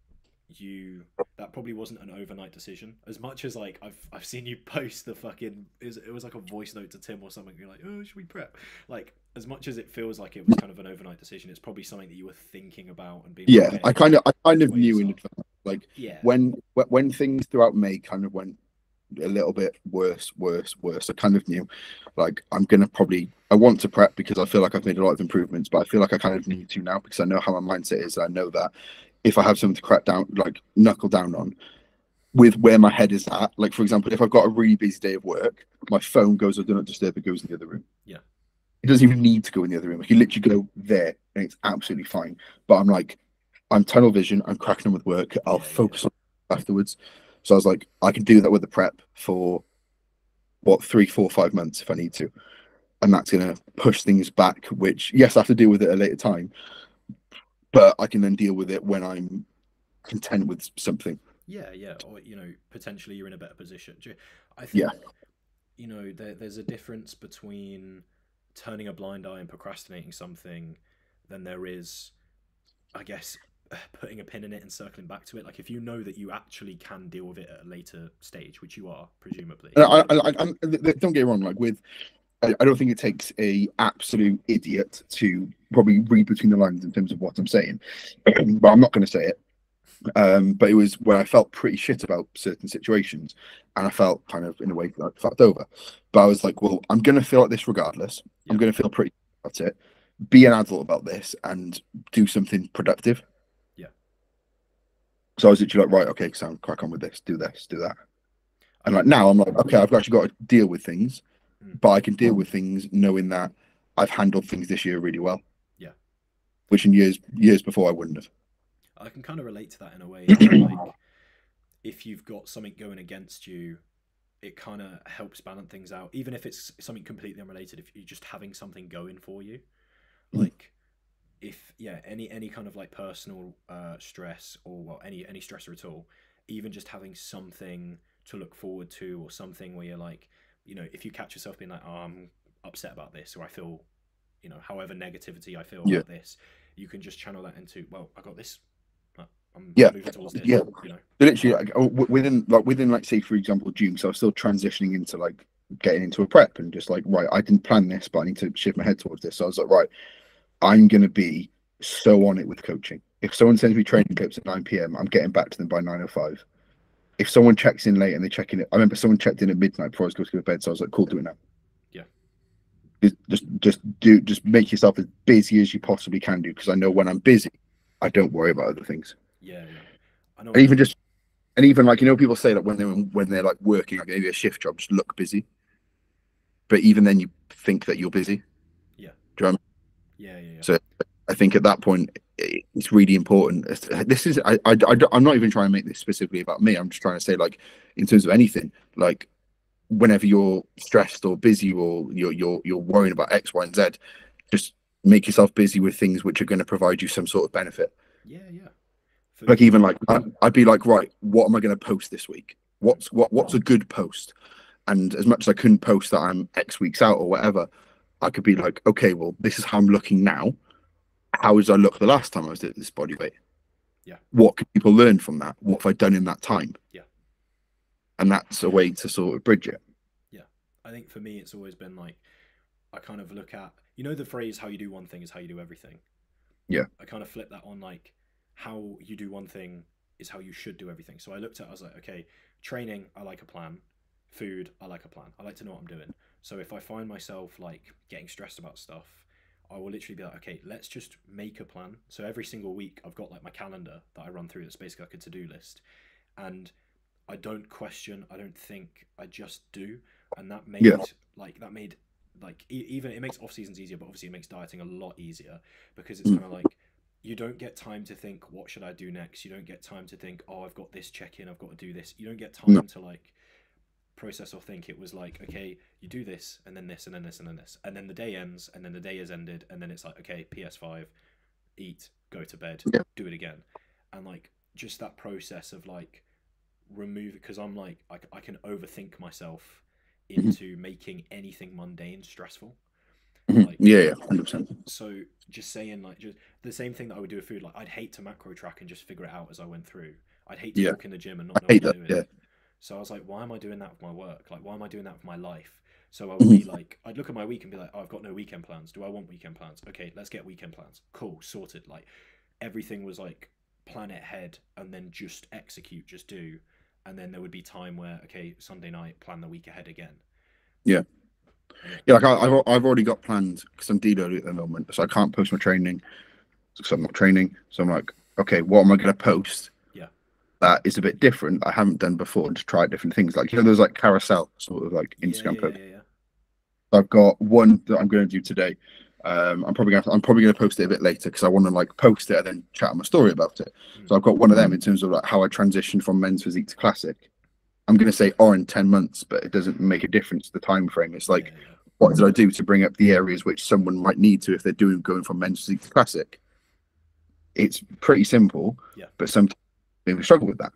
that probably wasn't an overnight decision. As much as like I've seen you post the fucking, it was like a voice note to Tim or something, you're like, oh, should we prep? Like, as much as it feels like it was kind of an overnight decision, it's probably something that you were thinking about and being like, I kind of knew in advance, like, yeah, when things throughout May kind of went a little bit worse, I kind of knew, like, I want to prep because I feel like I've made a lot of improvements, but I feel like I kind of need to now, because I know how my mindset is. I know that if I have something to crack down, like knuckle down on, with where my head is at, like for example, if I've got a really busy day of work, my phone goes, do not disturb, it goes in the other room. Yeah. It doesn't even need to go in the other room. You literally go there and it's absolutely fine. But I'm tunnel vision, I'm cracking on with work, I'll focus on afterwards. So I was like, I can do that with the prep for 3, 4, 5 months if I need to. And that's going to push things back, which, yes, I have to deal with it at a later time, but I can then deal with it when I'm content with something. Yeah. Or, potentially you're in a better position. I think, there's a difference between turning a blind eye and procrastinating something than there is, I guess, putting a pin in it and circling back to it. Like, if you know that you actually can deal with it at a later stage, which you are presumably. Don't get me wrong. Like I don't think it takes a absolute idiot to probably read between the lines in terms of what I'm saying, but I'm not going to say it. But it was where I felt pretty shit about certain situations, and I felt kind of in a way like fucked over. But I was like, well, I'm going to feel like this regardless. Yeah. I'm going to feel pretty about it. Be an adult about this and do something productive. Yeah. So I was literally like, right, okay, Sam, crack on with this, do that. And like now I'm like, okay, I've actually got to deal with things, but I can deal with things knowing that I've handled things this year really well. Yeah. Which in years before I wouldn't have. I can kind of relate to that in a way. Like, if you've got something going against you, it kind of helps balance things out. Even if it's something completely unrelated, if you're just having something going for you, like any kind of like personal stress, or any stressor at all, even just having something to look forward to, or something where you're like, if you catch yourself being like, oh, I'm upset about this, or I feel you know, however negativity I feel Yeah. about this, you can just channel that into, well, I got this. I'm Yeah. moving towards this. Yeah. You know, Literally, like within like, say for example June, so I was still transitioning into like getting into a prep and just like, right, I didn't plan this, but I need to shift my head towards this. So I was like, right, I'm gonna be so on it with coaching. If someone sends me training clips at 9 p.m., I'm getting back to them by 9:05. If someone checks in late and they check in, I remember someone checked in at midnight before I was going to go to bed, so I was like, cool, do it now. Yeah. Just make yourself as busy as you possibly can do, because I know when I'm busy, I don't worry about other things. Yeah. I know. And even like, you know, people say that when they're like working like maybe a shift job, just look busy. But even then, you think that you're busy. Yeah. Do you know what I mean? Yeah. So I think at that point, it's really important. I'm not even trying to make this specifically about me. I'm just trying to say, like, in terms of anything, like, whenever you're stressed or busy or you're worrying about X, Y, and Z, just make yourself busy with things which are going to provide you some sort of benefit. Yeah. Like, even like I'd be like, right, what am I going to post this week? What's a good post? And as much as I couldn't post that I'm X weeks out or whatever, I could be like, okay, well, this is how I'm looking now. How did I look the last time I was at this body weight? Yeah. What can people learn from that? What have I done in that time? Yeah. And that's a way to sort of bridge it. Yeah. I think for me, it's always been like, I kind of look at, you know, the phrase, how you do one thing is how you do everything. Yeah. I kind of flip that on, like, how you do one thing is how you should do everything. So I looked at, I was like, okay, training, I like a plan. Food, I like a plan. I like to know what I'm doing. So if I find myself like getting stressed about stuff, I will literally be like, okay, let's just make a plan. So every single week I've got like my calendar that I run through that's basically like a to-do list. And I don't question, I don't think, I just do. And that made even it makes off seasons easier, but obviously it makes dieting a lot easier, because it's kind of like, you don't get time to think, what should I do next? You don't get time to think, oh, I've got this check-in, I've got to do this. You don't get time to like process or think. It was like, okay, you do this and then this and then this and then this, and then the day ends, and then the day is ended, and then it's like, okay, PS5, eat, go to bed, do it again. And like, just that process of like remove, because I'm like, I can overthink myself into making anything mundane stressful. Like, 100%. So just saying, like, just the same thing that I would do with food. Like, I'd hate to macro track and just figure it out as I went through. I'd hate to walk in the gym and not know what I'm doing. So I was like, why am I doing that with my work? Like, why am I doing that with my life? So I would be like, I'd look at my week and be like, oh, I've got no weekend plans. Do I want weekend plans? Okay, let's get weekend plans. Cool, sorted. Like, everything was like, plan it ahead and then just execute, just do. And then there would be time where, okay, Sunday night, plan the week ahead again. Yeah. Like I've already got plans because I'm deloaded at the moment, so I can't post my training because I'm not training. So I'm like, okay, what am I going to post? That is a bit different. I haven't done before, and just try different things. Like, you know, there's like carousel sort of like Instagram post. I've got one that I'm going to do today. I'm probably going to post it a bit later because I want to like post it and then chat on my story about it. So I've got one of them in terms of like how I transitioned from men's physique to classic. I'm going to say in 10 months, but it doesn't make a difference to the time frame. It's like, what did I do to bring up the areas which someone might need to if they're going from men's physique to classic? It's pretty simple, but sometimes we struggle with that.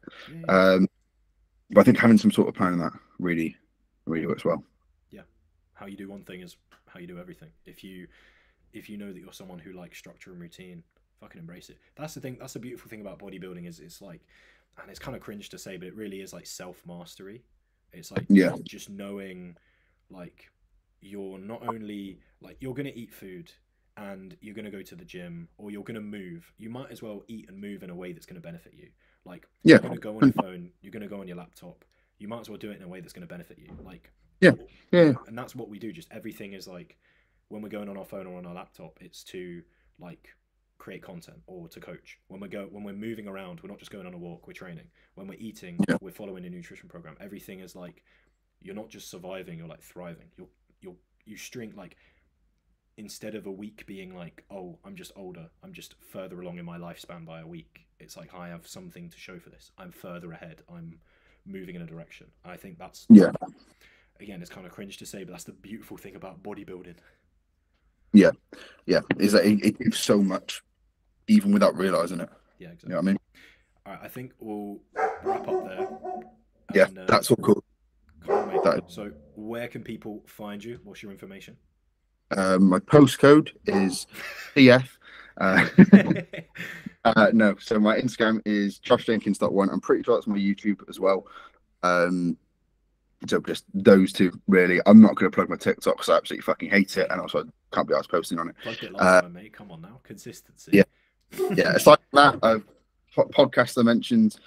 But I think having some sort of plan in that really works well. Yeah, how you do one thing is how you do everything. If you know that you're someone who likes structure and routine, fucking embrace it. That's the thing. That's the beautiful thing about bodybuilding is it's like, and it's kind of cringe to say, but it really is like self-mastery. It's like just knowing, like, you're not only like, you're gonna eat food and you're gonna go to the gym or you're gonna move. You might as well eat and move in a way that's gonna benefit you. Like, you're gonna go on your phone, you're gonna go on your laptop. You might as well do it in a way that's gonna benefit you. Like, and that's what we do. Just everything is like, when we're going on our phone or on our laptop, it's to like create content or to coach. When we're moving around, we're not just going on a walk, we're training. When we're eating, we're following a nutrition program. Everything is like, you're not just surviving, you're like thriving. You string, like, instead of a week being like, oh, I'm just older, I'm just further along in my lifespan by a week, it's like, I have something to show for this. I'm further ahead, I'm moving in a direction. I think that's again, it's kind of cringe to say, but that's the beautiful thing about bodybuilding. Is that it gives so much even without realizing it. Yeah, exactly. You know what I mean? All right, I think we'll wrap up there. And, that's all cool. So where can people find you? What's your information? My postcode is TF. No, so my Instagram is joshjenkins.1. I'm pretty sure that's my YouTube as well. So just those two, really. I'm not going to plug my TikTok because I absolutely fucking hate it, and also I can't be asked posting on it. Plugged it last time, mate. Come on now, consistency. Yeah, yeah. Aside from that, podcast I mentioned.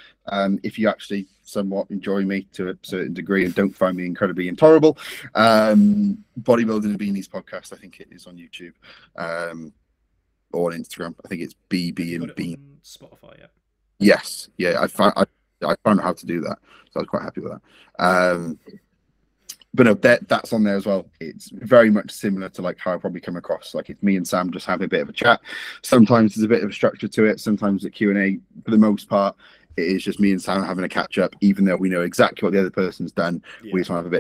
If you actually somewhat enjoy me to a certain degree and don't find me incredibly intolerable, Bodybuilding and Beanies podcast. I think it is on YouTube, or on Instagram. I think it's BB and Bean. Spotify, yeah. Yes, yeah. I found out how to do that, so I was quite happy with that. But no, that's on there as well. It's very much similar to like how I probably come across. Like it's me and Sam just having a bit of a chat. Sometimes there's a bit of a structure to it. Sometimes the Q&A, for the most part, it is just me and Sam having a catch up. Even though we know exactly what the other person's done, we just want to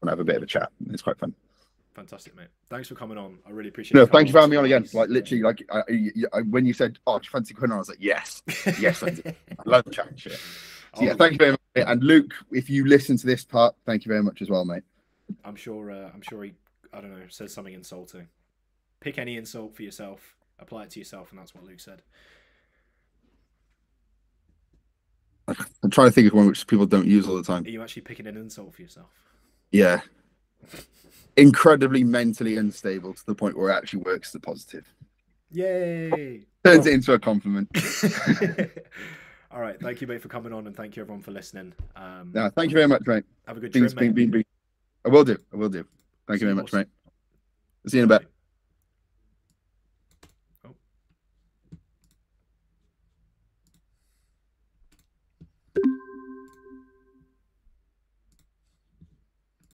have a bit of a chat. It's quite fun. Fantastic, mate. Thanks for coming on. I really appreciate. No, thank you for having me on again. Like literally, like when you said, "Oh, do you fancy coming on?" I was like, "Yes, yes, I do. I love chatting shit." So, yeah, thank you very much. And Luke, if you listen to this part, thank you very much as well, mate. I'm sure he, I don't know, says something insulting. Pick any insult for yourself, apply it to yourself, and that's what Luke said. I'm trying to think of one which people don't use all the time. Are you actually picking an insult for yourself? Yeah. Incredibly mentally unstable to the point where it actually works as a positive. Yay! Turns it into a compliment. All right, thank you, mate, for coming on, and thank you everyone for listening. No, thank you very much, mate. Have a good trip, mate. I will do. Thank you very much, mate. See you in a bit.